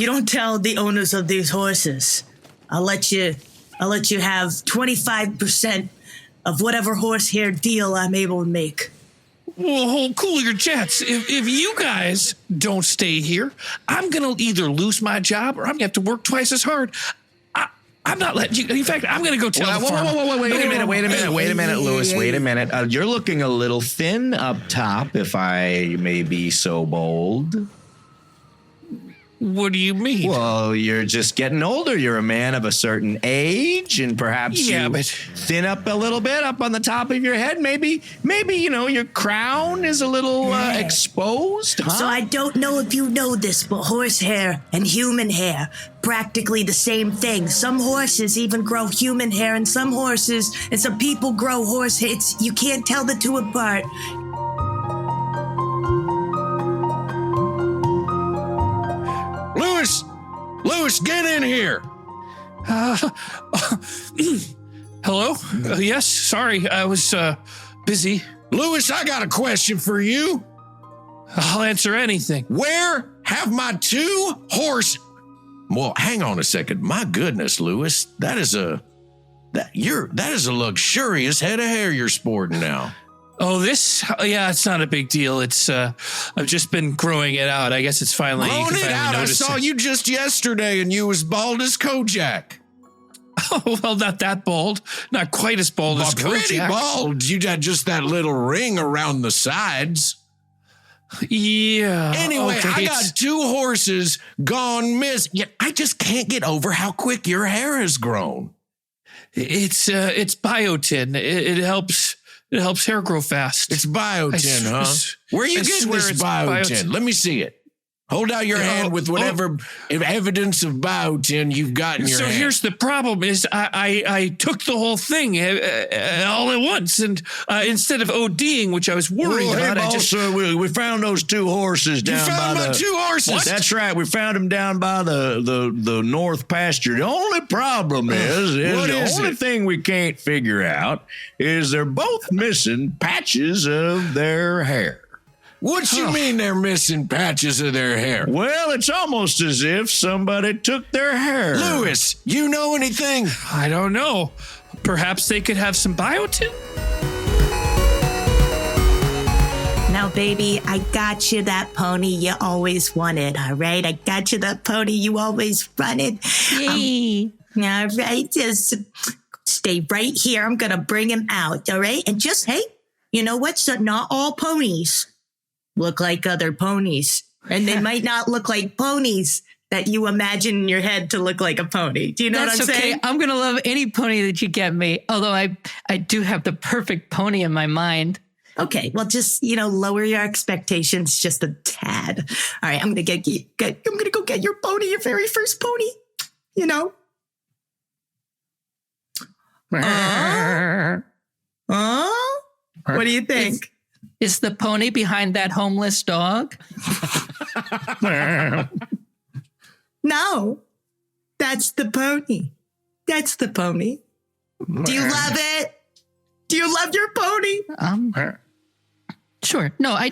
Speaker 3: don't tell the owners of these horses, I'll let you have 25% of whatever horsehair deal I'm able to make.
Speaker 1: Well, cool your jets. If you guys don't stay here, I'm going to either lose my job or I'm going to have to work twice as hard. I'm not letting you. In fact, I'm going to go tell the farmer.
Speaker 4: Whoa, wait a minute, Lewis. Wait a minute. You're looking a little thin up top, if I may be so bold.
Speaker 1: What do you mean?
Speaker 4: Well, you're just getting older. You're a man of a certain age, and perhaps
Speaker 1: but
Speaker 4: thin up a little bit up on the top of your head. Maybe your crown is a little exposed. Huh?
Speaker 3: So I don't know if you know this, but horsehair and human hair, practically the same thing. Some horses even grow human hair, and some horses and some people grow horsehair. You can't tell the two apart.
Speaker 6: Lewis, get in here.
Speaker 1: Hello? Yes, sorry, I was busy.
Speaker 6: Lewis, I got a question for you.
Speaker 1: I'll answer anything.
Speaker 6: Where have my two horses? Well, hang on a second. My goodness, Lewis, that is a luxurious head of hair you're sporting now.
Speaker 1: Oh, it's not a big deal. It's I've just been growing it out. I guess it's finally
Speaker 6: growing it out. I saw you just yesterday, and you was bald as Kojak.
Speaker 1: Oh, well, not that bald. Not quite as bald as Kojak.
Speaker 6: Pretty bald. You had just that little ring around the sides.
Speaker 1: Yeah.
Speaker 6: Anyway,
Speaker 1: okay,
Speaker 6: I got two horses gone missing. Yet I just can't get over how quick your hair has grown.
Speaker 1: It's biotin. It helps. It helps hair grow fast.
Speaker 6: It's biotin, huh? Where are you getting this biotin? Let me see it. Hold out your hand with whatever evidence of biotin you've got in your hand.
Speaker 1: So here's the problem is I took the whole thing all at once. And instead of ODing, which I was worried about.
Speaker 4: Hey, boss, we found those two horses down by the... You found my
Speaker 6: two horses?
Speaker 4: What? That's right. We found them down by the north pasture. The only problem is the only thing we can't figure out is they're both missing patches of their hair.
Speaker 6: What you mean they're missing patches of their hair?
Speaker 4: Well, it's almost as if somebody took their hair.
Speaker 6: Lewis, you know anything?
Speaker 1: I don't know. Perhaps they could have some biotin?
Speaker 3: Now, baby, I got you that pony you always wanted, all right? I got you that pony you always wanted.
Speaker 5: Yay.
Speaker 3: All right, just stay right here. I'm going to bring him out, all right? And just, hey, you know what? So not all ponies look like other ponies. And they might not look like ponies that you imagine in your head to look like a pony. Do you know what I'm saying?
Speaker 5: I'm going to love any pony that you get me. Although I do have the perfect pony in my mind.
Speaker 3: Okay, well, just, lower your expectations just a tad. All right, I'm going to go get your pony, your very first pony, What do you think?
Speaker 5: Is the pony behind that homeless dog?
Speaker 3: No, that's the pony. That's the pony. Do you love it? Do you love your pony?
Speaker 5: Sure. No, I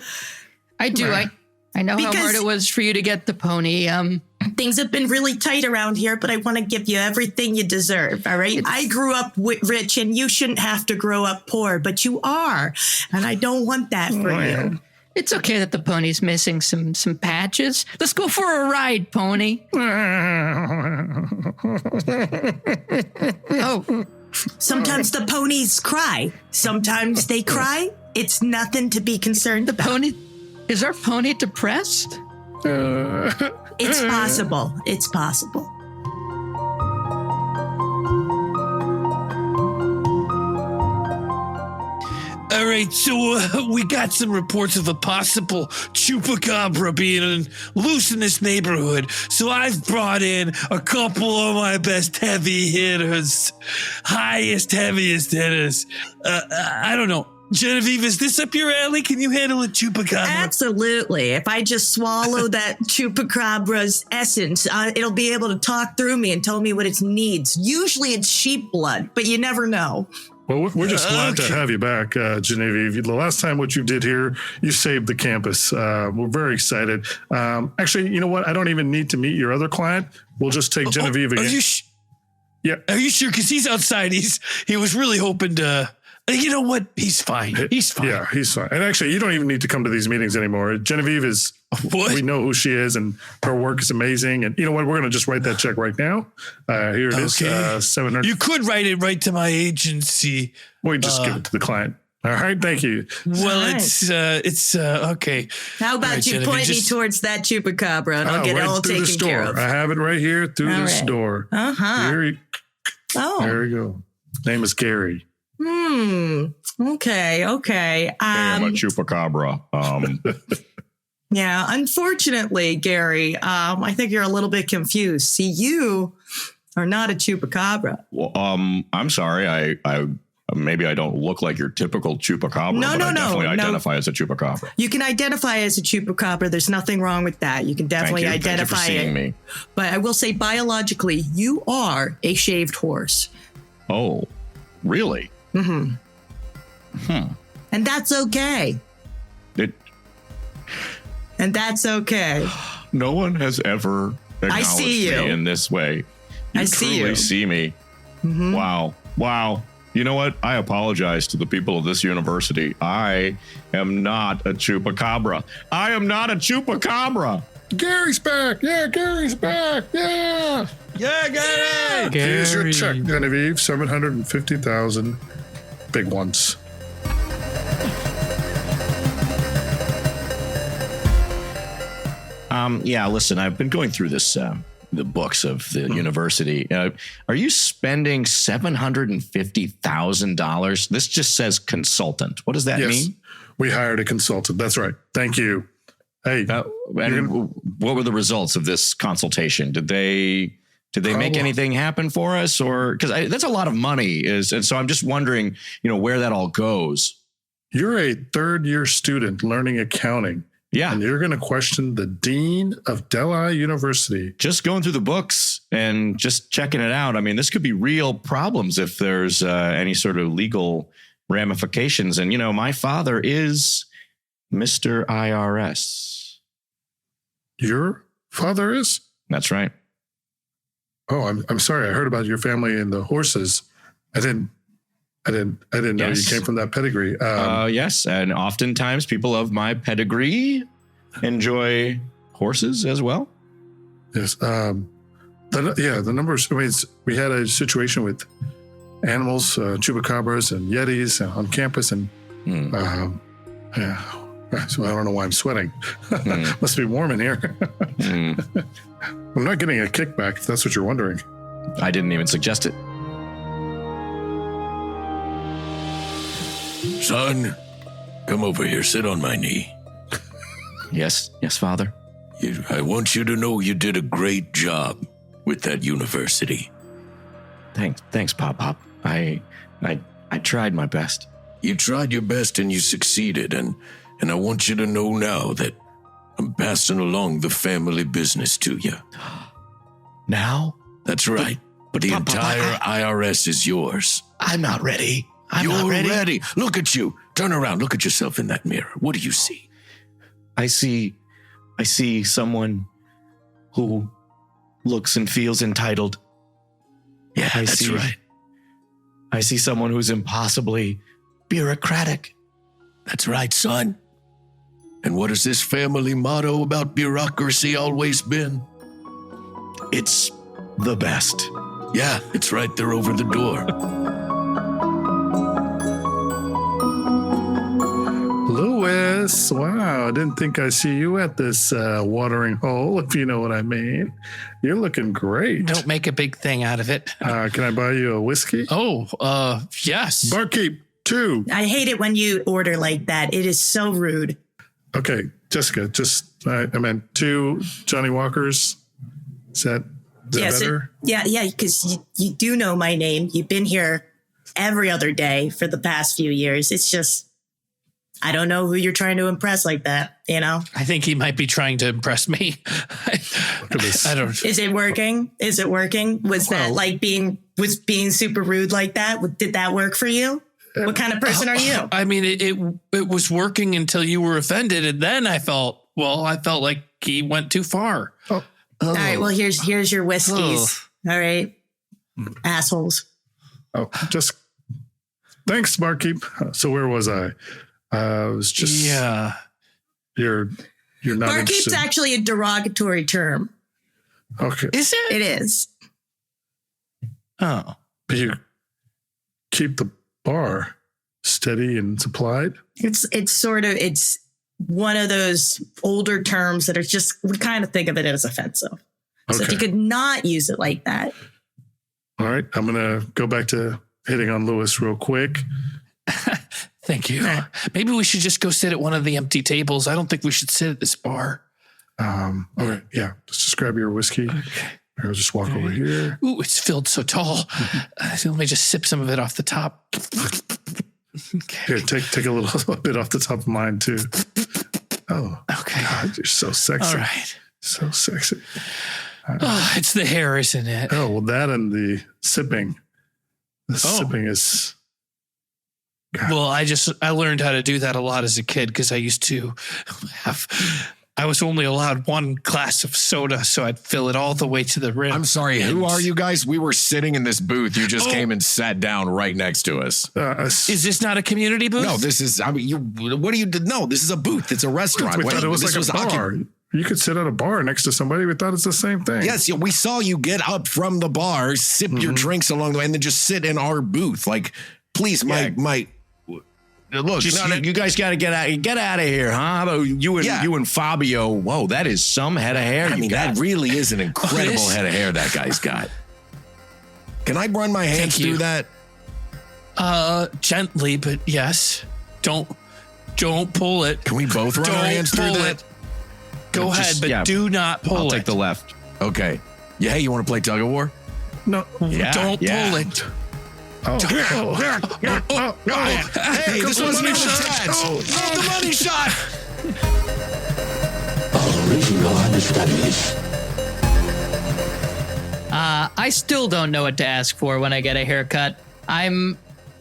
Speaker 5: do. I know how hard it was for you to get the pony.
Speaker 3: Things have been really tight around here, but I want to give you everything you deserve, all right? I grew up rich, and you shouldn't have to grow up poor, but you are, and I don't want that for you.
Speaker 5: It's okay that the pony's missing some patches. Let's go for a ride, pony. Oh.
Speaker 3: Sometimes the ponies cry. Sometimes they cry. It's nothing to be concerned about.
Speaker 5: Is our pony depressed?
Speaker 3: It's possible. It's possible.
Speaker 1: All right, so we got some reports of a possible chupacabra being loose in this neighborhood. So I've brought in a couple of my best heavy hitters, heaviest hitters. I don't know. Genevieve, is this up your alley? Can you handle a chupacabra?
Speaker 3: Absolutely. If I just swallow that chupacabra's essence, it'll be able to talk through me and tell me what it needs. Usually it's sheep blood, but you never know.
Speaker 2: Well, we're just glad to have you back, Genevieve. The last time what you did here, you saved the campus. We're very excited. Actually, you know what? I don't even need to meet your other client. We'll just take Genevieve again.
Speaker 1: Yeah. Are you sure? Because he's outside. He was really hoping to... You know what? He's fine. He's fine.
Speaker 2: Yeah, he's fine. And actually, you don't even need to come to these meetings anymore. Genevieve is, we know who she is, and her work is amazing. And you know what? We're going to just write that check right now. Here it is, 700.
Speaker 1: You could write it right to my agency.
Speaker 2: We just give it to the client. All right, thank you.
Speaker 1: Well, it's okay.
Speaker 3: How about you point me towards that chupacabra, and I'll get it all taken care of.
Speaker 2: I have it right here through this door.
Speaker 3: Uh-huh.
Speaker 2: There you go. Name is Gary.
Speaker 3: Okay.
Speaker 4: I'm a chupacabra.
Speaker 3: Yeah, unfortunately, Gary, I think you're a little bit confused. See, you are not a chupacabra.
Speaker 4: Well, I'm sorry. I maybe I don't look like your typical chupacabra,
Speaker 3: No,
Speaker 4: but I definitely identify as a chupacabra.
Speaker 3: You can identify as a chupacabra. There's nothing wrong with that. You can definitely identify
Speaker 4: Thank you for seeing me.
Speaker 3: But I will say biologically, you are a shaved horse.
Speaker 4: Oh, really?
Speaker 3: And that's okay. And that's okay.
Speaker 4: No one has ever acknowledged me in this way. You truly see me. Wow. You know what? I apologize to the people of this university. I am not a chupacabra.
Speaker 2: Gary's back. Yeah, Gary's back. Yeah.
Speaker 4: Yeah, Gary.
Speaker 2: Here's your check, Genevieve. 750,000 big ones.
Speaker 4: Yeah, listen, I've been going through this, the books of the university. Are you spending $750,000? This just says consultant. What does that mean?
Speaker 2: We hired a consultant. That's right. Thank you. Hey,
Speaker 4: what were the results of this consultation? Did they make anything happen for us, or because that's a lot of money? And so I'm just wondering, where that all goes.
Speaker 2: You're a third-year student learning accounting.
Speaker 4: Yeah.
Speaker 2: And you're going to question the dean of Delhi University.
Speaker 4: Just going through the books and just checking it out. I mean, this could be real problems if there's any sort of legal ramifications. And, my father is Mr. IRS.
Speaker 2: Your father is?
Speaker 4: That's right.
Speaker 2: Oh, I'm sorry. I heard about your family and the horses. I didn't know you came from that pedigree.
Speaker 4: Yes, and oftentimes people of my pedigree enjoy horses as well.
Speaker 2: Yes. The numbers. I mean, we had a situation with animals, chupacabras and yetis on campus, and so I don't know why I'm sweating. Must be warm in here. I'm not getting a kickback, if that's what you're wondering.
Speaker 4: I didn't even suggest it.
Speaker 8: Son, come over here. Sit on my knee.
Speaker 4: Yes, Father.
Speaker 8: I want you to know you did a great job with that university.
Speaker 4: Thanks, Pop. I tried my best.
Speaker 8: You tried your best and you succeeded, and I want you to know now that I'm passing along the family business to you.
Speaker 4: Now?
Speaker 8: That's right. But the entire IRS is yours.
Speaker 4: I'm not ready.
Speaker 8: You're ready. Look at you. Turn around. Look at yourself in that mirror. What do you see?
Speaker 4: I see someone who looks and feels entitled.
Speaker 8: Yeah, that's right.
Speaker 4: I see someone who's impossibly bureaucratic.
Speaker 8: That's right, son. And what has this family motto about bureaucracy always been?
Speaker 4: It's the best.
Speaker 8: Yeah, it's right there over the door.
Speaker 2: Louis, wow, I didn't think I'd see you at this watering hole, if you know what I mean. You're looking great.
Speaker 1: Don't make a big thing out of it.
Speaker 2: Can I buy you a whiskey?
Speaker 1: Oh, yes.
Speaker 2: Barkeep, 2.
Speaker 3: I hate it when you order like that. It is so rude.
Speaker 2: Okay, Jessica, I meant 2 Johnny Walkers. Is that better?
Speaker 3: Yeah, because you do know my name. You've been here every other day for the past few years. It's just, I don't know who you're trying to impress like that, you know?
Speaker 1: I think he might be trying to impress me.
Speaker 2: Look at this.
Speaker 1: I don't.
Speaker 3: Is it working? Was that like being super rude like that? Did that work for you? What kind of person are you?
Speaker 1: I mean, it was working until you were offended, and then I felt like he went too far.
Speaker 2: Oh.
Speaker 3: All right, well, here's your whiskeys. All right, assholes.
Speaker 2: Oh, just thanks, barkeep. So where was I? I was just You're not.
Speaker 3: Barkeep's
Speaker 2: interested.
Speaker 3: actually a derogatory term.
Speaker 2: Okay.
Speaker 1: Is it?
Speaker 3: It is.
Speaker 1: Oh,
Speaker 2: But you keep the bar steady and supplied.
Speaker 3: It's one of those older terms that are just, we kind of think of it as offensive. So if you could not use it like that.
Speaker 2: All right, I'm gonna go back to hitting on Lewis real quick.
Speaker 1: thank you. Maybe we should just go sit at one of the empty tables. I don't think we should sit at this bar.
Speaker 2: Okay, yeah. Just grab your whiskey.
Speaker 1: Okay.
Speaker 2: I'll just walk over here.
Speaker 1: Ooh, it's filled so tall. Let me just sip some of it off the top.
Speaker 2: Here, take a little bit off the top of mine too. Oh,
Speaker 1: Okay.
Speaker 2: God, you're so sexy.
Speaker 1: All right.
Speaker 2: So sexy.
Speaker 1: Oh, it's the hair, isn't it?
Speaker 2: Oh, well, that and the sipping. The sipping is. God.
Speaker 1: Well, I learned how to do that a lot as a kid because I used to I was only allowed one glass of soda, so I'd fill it all the way to the rim.
Speaker 6: I'm sorry. Who are you guys? We were sitting in this booth. You just came and sat down right next to us.
Speaker 1: Is this not a community booth?
Speaker 6: No, this is. I mean, what do you? No, this is a booth. It's a restaurant.
Speaker 2: We thought it was
Speaker 6: This
Speaker 2: like a bar. You could sit at a bar next to somebody. We thought it's the same thing.
Speaker 6: Yes, we saw you get up from the bar, sip your drinks along the way, and then just sit in our booth. Like, please, my. Look,
Speaker 4: You guys got to get out of here, huh? How about you and Fabio? Whoa, that is some head of hair.
Speaker 6: I mean, that really is an incredible head of hair that guy's got. Can I run my hands through that?
Speaker 1: Gently, but yes. Don't pull it.
Speaker 6: Can we both run our hands through that?
Speaker 1: Go ahead, but do not pull
Speaker 4: I'll
Speaker 1: it.
Speaker 4: take the left.
Speaker 6: Okay. Yeah, hey, you want to play tug of war?
Speaker 2: No.
Speaker 1: Don't pull it.
Speaker 2: Oh.
Speaker 6: Hey, this wasn't even attached. The money shot.
Speaker 7: Original Understudies.
Speaker 5: I still don't know what to ask for when I get a haircut. I'm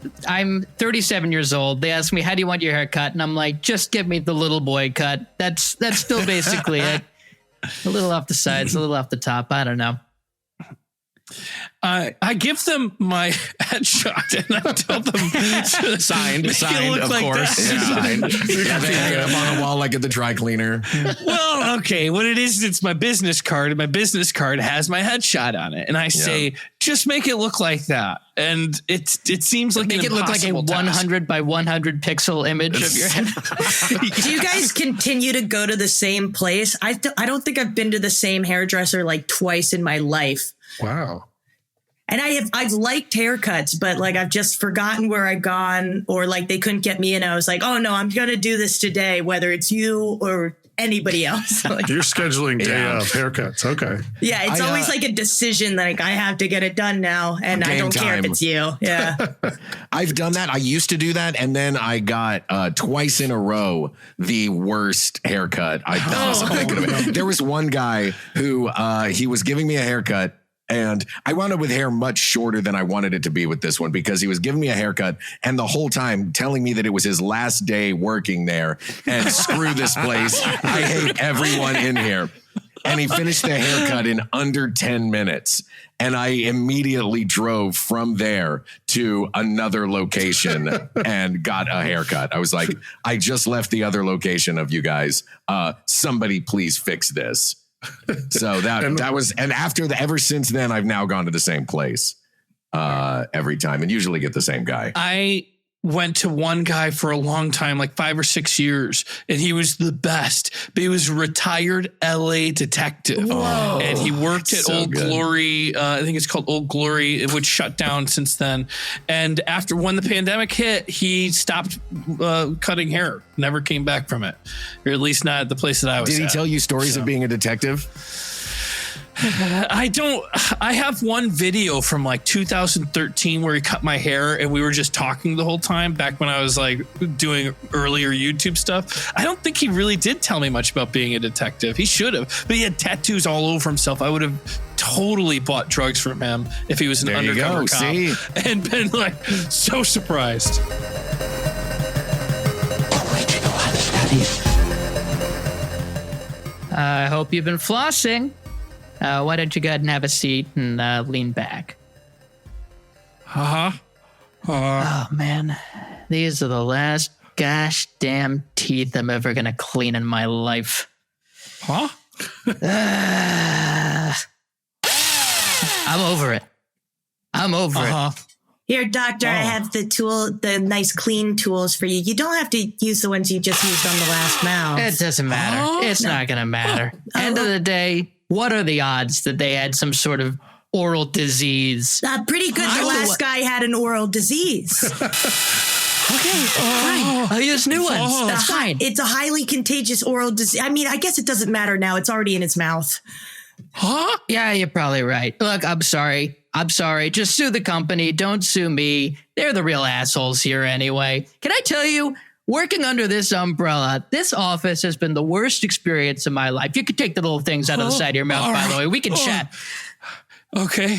Speaker 5: 37 years old. They ask me, how do you want your hair cut? And I'm like, just give me the little boy cut. That's still basically it. A little off the sides, a little off the top. I don't know.
Speaker 1: I give them my headshot and I tell them
Speaker 4: Signed, of
Speaker 1: like
Speaker 4: course.
Speaker 6: Signed. Yeah, they hang it up on a wall like at the dry cleaner.
Speaker 1: Well, okay. What it is, it's my business card, and my business card has my headshot on it. And I say, just make it look like that. And it seems like
Speaker 5: Make it look like a
Speaker 1: impossible task.
Speaker 5: 100 by 100 pixel image of your head.
Speaker 3: Do you guys continue to go to the same place? I don't think I've been to the same hairdresser like twice in my life.
Speaker 2: Wow.
Speaker 3: And I've liked haircuts, but like I've just forgotten where I've gone, or like they couldn't get me in. I was like, oh no, I'm going to do this today, whether it's you or anybody else. Like,
Speaker 2: You're scheduling day of haircuts. Okay.
Speaker 3: yeah, it's always like a decision. Like I have to get it done now, and I
Speaker 6: Game
Speaker 3: don't care if
Speaker 6: time.
Speaker 3: it's you. Yeah.
Speaker 6: I've done that. I used to do that, and then I got twice in a row the worst haircut I possibly could have had. There was one guy who he was giving me a haircut. And I wound up with hair much shorter than I wanted it to be with this one, because he was giving me a haircut and the whole time telling me that it was his last day working there and screw this place. I hate everyone in here. And he finished the haircut in under 10 minutes. And I immediately drove from there to another location and got a haircut. I was like, I just left the other location of you guys. Somebody please fix this. So that was, and ever since then, I've now gone to the same place every time and usually get the same guy.
Speaker 1: went to one guy for a long time, like 5 or 6 years, and he was the best. But he was a retired LA detective.
Speaker 3: Whoa.
Speaker 1: And he worked at Old Glory. I think it's called Old Glory, which shut down since then. And after when the pandemic hit, he stopped cutting hair. Never came back from it, or at least not at the place that I was
Speaker 6: Did he
Speaker 1: at.
Speaker 6: tell you stories of being a detective?
Speaker 1: I have one video from like 2013 where he cut my hair and we were just talking the whole time back when I was like doing earlier YouTube stuff. I don't think he really did tell me much about being a detective. He should have, but he had tattoos all over himself. I would have totally bought drugs from him if he was an undercover cop and been like so surprised.
Speaker 7: Original Understudies.
Speaker 5: I hope you've been flossing. Why don't you go ahead and have a seat and lean back?
Speaker 1: Oh
Speaker 5: man, these are the last gosh damn teeth I'm ever gonna clean in my life.
Speaker 1: Huh?
Speaker 5: I'm over it. I'm over it.
Speaker 3: Here, doctor, I have the nice clean tools for you. You don't have to use the ones you just used on the last mouth.
Speaker 5: It doesn't matter. It's not gonna matter. End of the day, what are the odds that they had some sort of oral disease?
Speaker 3: Pretty good. The last guy had an oral disease.
Speaker 5: Okay, fine. I'll use new ones. That's fine.
Speaker 3: It's a highly contagious oral disease. I mean, I guess it doesn't matter now. It's already in his mouth.
Speaker 1: Huh?
Speaker 5: Yeah, you're probably right. Look, I'm sorry. Just sue the company. Don't sue me. They're the real assholes here anyway. Can I tell you, working under this umbrella, this office has been the worst experience of my life. You could take the little things out of the side of your mouth, by the way. We can chat.
Speaker 1: Okay.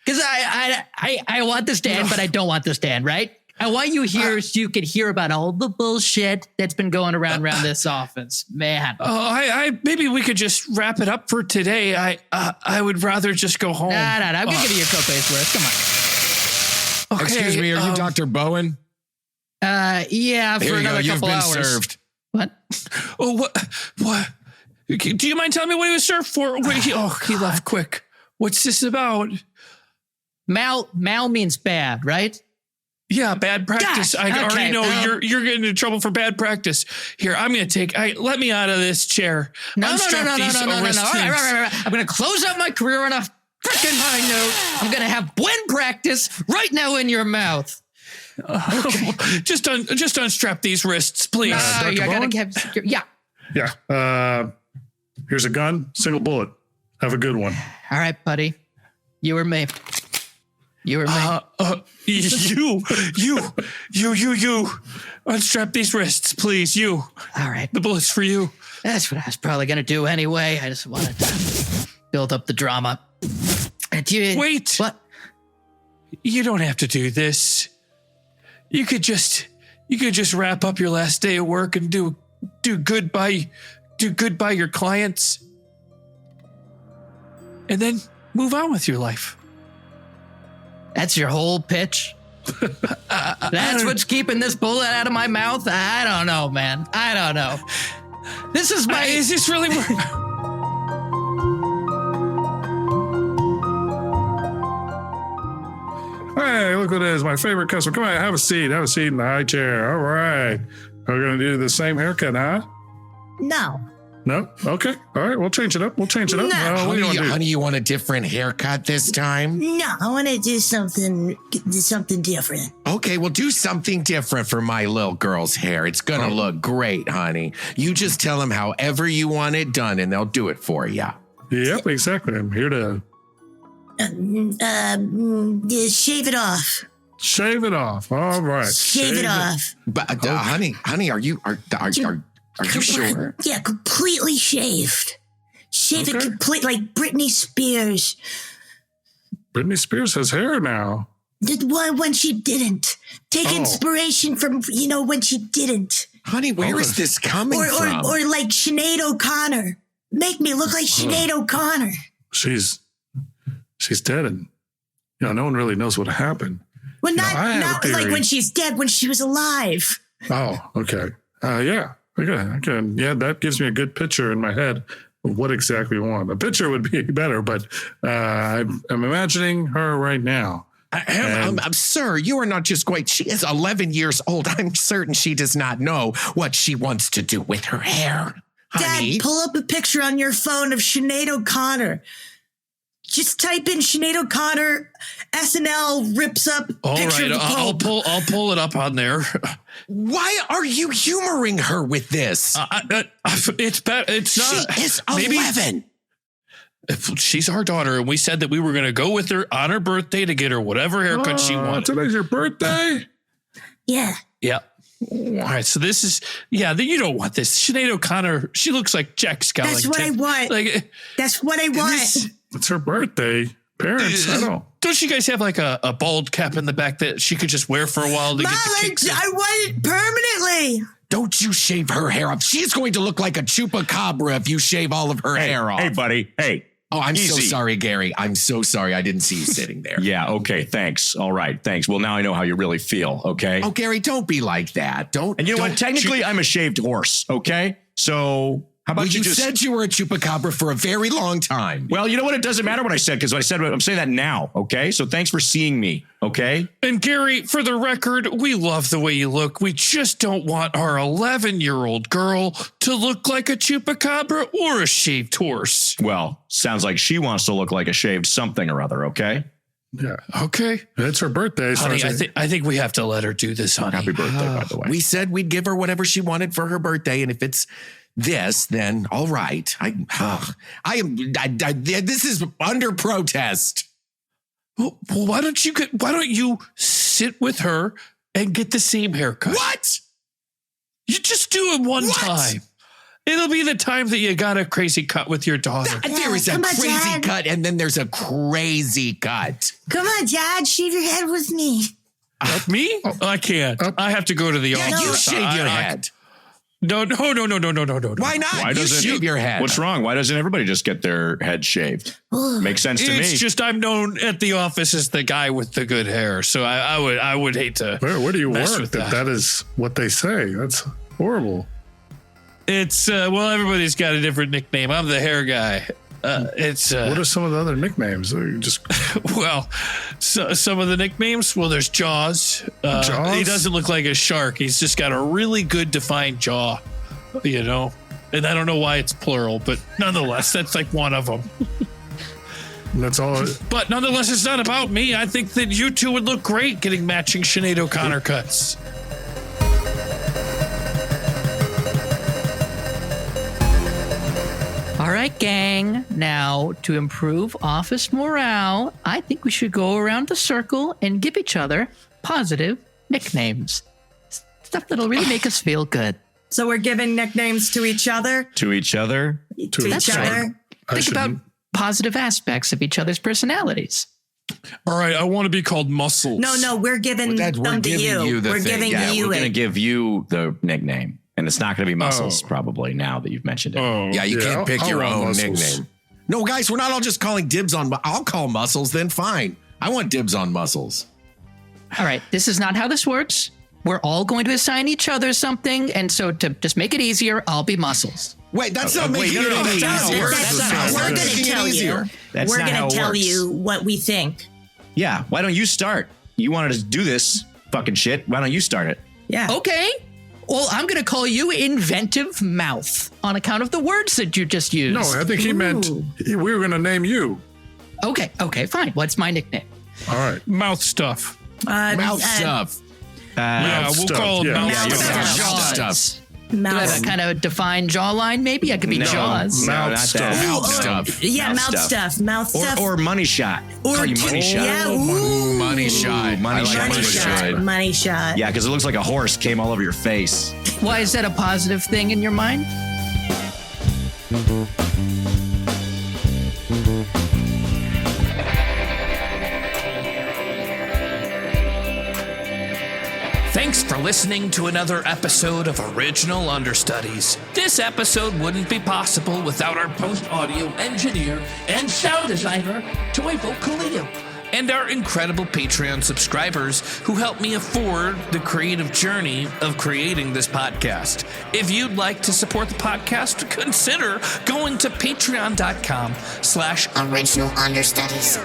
Speaker 5: Because I want this to end, but I don't want this to end, right? I want you here so you could hear about all the bullshit that's been going around this office. Man.
Speaker 1: I maybe we could just wrap it up for today. I would rather just go home.
Speaker 5: Nah. I'm going to give you your copay's worth. Come on.
Speaker 1: Okay,
Speaker 6: Excuse me, are you Dr. Bowen?
Speaker 5: Yeah, for another couple hours.
Speaker 6: Served.
Speaker 5: What?
Speaker 1: Oh, what? Do you mind telling me what he was served for? Wait, he left quick. What's this about?
Speaker 5: Mal means bad, right?
Speaker 1: Yeah, bad practice. I already know you're getting into trouble for bad practice. Here, I'm going to let me out of this chair.
Speaker 5: No. All right. I'm going to close out my career on a freaking high note. I'm going to have Buen practice right now in your mouth.
Speaker 1: Okay. Just unstrap these wrists, please.
Speaker 5: I gotta have security. Yeah.
Speaker 2: Yeah. Here's a gun, single bullet. Have a good one.
Speaker 5: All right, buddy. You or me. You.
Speaker 1: Unstrap these wrists, please. You.
Speaker 5: All right.
Speaker 1: The bullet's for you.
Speaker 5: That's what I was probably gonna do anyway. I just wanted to build up the drama.
Speaker 1: Wait.
Speaker 5: What?
Speaker 1: You don't have to do this. You could just wrap up your last day of work and do good by your clients, and then move on with your life.
Speaker 5: That's your whole pitch? That's what's keeping this bullet out of my mouth? I don't know, man. I don't know. This is my...
Speaker 1: Is this really...
Speaker 2: Hey, look what it is. My favorite customer. Come on, have a seat. Have a seat in the high chair. All right. We're going to do the same haircut, huh?
Speaker 3: No.
Speaker 2: No? Okay. All right. We'll change it up.
Speaker 3: No.
Speaker 2: What do you want to do?
Speaker 6: Honey, you want a different haircut this time?
Speaker 3: No, I want to do something different.
Speaker 6: Okay, well, do something different for my little girl's hair. It's going to look great, honey. You just tell them however you want it done, and they'll do it for you.
Speaker 2: Yep, exactly. I'm here to...
Speaker 3: Shave it off.
Speaker 2: Shave it off. All right.
Speaker 3: Shave it off.
Speaker 6: But, honey, are you sure?
Speaker 3: Yeah, completely shaved. Shave it complete, like Britney Spears.
Speaker 2: Britney Spears has hair now.
Speaker 3: When she didn't. Take inspiration from, when she didn't.
Speaker 6: Honey, where is this coming from?
Speaker 3: Or like Sinead O'Connor. Make me look like Sinead O'Connor.
Speaker 2: She's dead, and no one really knows what happened.
Speaker 3: Well, not like when she's dead, when she was alive.
Speaker 2: Oh, okay. Yeah. Okay. Yeah, that gives me a good picture in my head of what exactly we want. A picture would be better, but I'm imagining her right now.
Speaker 6: Sir, you are not just going. She is 11 years old. I'm certain she does not know what she wants to do with her hair. Honey.
Speaker 3: Dad, pull up a picture on your phone of Sinead O'Connor. Just type in Sinead O'Connor, SNL rips up picture of the Pope.
Speaker 1: I'll pull it up on there.
Speaker 6: Why are you humoring her with this?
Speaker 1: It's bad. It's not.
Speaker 6: She is 11.
Speaker 1: She's our daughter, and we said that we were going to go with her on her birthday to get her whatever haircut she wanted.
Speaker 2: Today's your birthday?
Speaker 3: Yeah.
Speaker 1: Yeah. All right. So this is, you don't want this. Sinead O'Connor, she looks like Jack Skellington.
Speaker 3: That's what I want. That's what I want.
Speaker 2: It's her birthday. Parents, I don't.
Speaker 1: Don't you guys have like a bald cap in the back that she could just wear for a while to
Speaker 3: Mom,
Speaker 1: get the kicks in?
Speaker 3: I want it permanently.
Speaker 6: Don't you shave her hair up. She's going to look like a chupacabra if you shave all of her hair off.
Speaker 4: Hey, buddy. Hey.
Speaker 6: Oh, I'm so sorry, Gary. I'm so sorry. I didn't see you sitting there.
Speaker 4: Yeah. Okay. Thanks. All right. Thanks. Well, now I know how you really feel. Okay.
Speaker 6: Oh, Gary, don't be like that. And
Speaker 4: you know what? Technically, I'm a shaved horse. Okay. So how about
Speaker 6: you said you were a chupacabra for a very long time.
Speaker 4: Well, you know what? It doesn't matter what I said because I'm saying that now. Okay. So thanks for seeing me. Okay.
Speaker 1: And Gary, for the record, we love the way you look. We just don't want our 11-year-old girl to look like a chupacabra or a shaved horse.
Speaker 4: Well, sounds like she wants to look like a shaved something or other. Okay.
Speaker 2: Yeah.
Speaker 1: Okay.
Speaker 2: It's her birthday.
Speaker 1: Honey, I think we have to let her do this, honey.
Speaker 4: Happy birthday, by the way.
Speaker 6: We said we'd give her whatever she wanted for her birthday. And if it's this, then all right. This is under protest.
Speaker 1: Well, why don't you sit with her and get the same haircut?
Speaker 6: What?
Speaker 1: You just do it one time. It'll be the time that you got a crazy cut with your daughter.
Speaker 6: There is a crazy cut, and then there's a crazy cut.
Speaker 3: Come on, Dad, shave your head with me.
Speaker 1: Me? I can't. I have to go to the office.
Speaker 6: You shave your head.
Speaker 1: No.
Speaker 6: Why not?
Speaker 4: Why
Speaker 6: you
Speaker 4: doesn't
Speaker 6: shave your head.
Speaker 4: What's wrong? Why doesn't everybody just get their head shaved? Makes sense to me.
Speaker 1: It's just I'm known at the office as the guy with the good hair, so I would hate to.
Speaker 2: Where do you
Speaker 1: mess
Speaker 2: work?
Speaker 1: with
Speaker 2: That is what they say. That's horrible.
Speaker 1: It's everybody's got a different nickname. I'm the hair guy.
Speaker 2: What are some of the other nicknames?
Speaker 1: Some of the nicknames. Well, there's Jaws.
Speaker 2: Jaws?
Speaker 1: He doesn't look like a shark. He's just got a really good defined jaw, And I don't know why it's plural, but nonetheless, that's like one of them.
Speaker 2: That's all.
Speaker 1: But nonetheless, it's not about me. I think that you two would look great getting matching Sinead O'Connor cuts.
Speaker 5: All right, gang. Now, to improve office morale, I think we should go around the circle and give each other positive nicknames. Stuff that'll really make us feel good.
Speaker 3: So we're giving nicknames to each other?
Speaker 4: To each other?
Speaker 3: To each other?
Speaker 5: Think about positive aspects of each other's personalities.
Speaker 1: All right, I want to be called Muscles.
Speaker 3: No, we're giving them to you. We're giving you
Speaker 4: we're going to
Speaker 3: it.
Speaker 4: give you the nickname. And it's not going to be Muscles, probably, now that you've mentioned it.
Speaker 6: Yeah, you can't pick your own nickname. No, guys, we're not all just calling dibs on. I'll call Muscles, then fine. I want dibs on Muscles.
Speaker 5: All right, this is not how this works. We're all going to assign each other something. And so to just make it easier, I'll be Muscles.
Speaker 6: Wait, that's not making it any easier.
Speaker 3: We're going to tell you. We're going to tell you what we think.
Speaker 4: Yeah, why don't you start? You wanted to do this fucking shit. Why don't you start it?
Speaker 3: Yeah.
Speaker 5: Okay. Well, I'm going to call you Inventive Mouth on account of the words that you just used.
Speaker 2: No, I think he meant we were going to name you.
Speaker 5: Okay, fine. What's my nickname?
Speaker 2: All right.
Speaker 1: Mouth stuff.
Speaker 6: Mouth stuff.
Speaker 1: We'll call it mouth
Speaker 3: stuff.
Speaker 5: Do I have a kind of defined jawline, maybe? I could be Jaws.
Speaker 2: Mouth stuff.
Speaker 6: Mouth stuff.
Speaker 3: Yeah, mouth stuff. Mouth stuff.
Speaker 4: Or Money Shot. Call you Money Shot.
Speaker 3: Yeah,
Speaker 6: Money shot.
Speaker 3: Money shot.
Speaker 4: Yeah, because it looks like a horse came all over your face.
Speaker 5: Why is that a positive thing in your mind?
Speaker 1: Thanks for listening to another episode of Original Understudies. This episode wouldn't be possible without our post-audio engineer and sound designer, Toivo Kallio, and our incredible Patreon subscribers who help me afford the creative journey of creating this podcast. If you'd like to support the podcast, consider going to patreon.com/Original
Speaker 7: Understudies.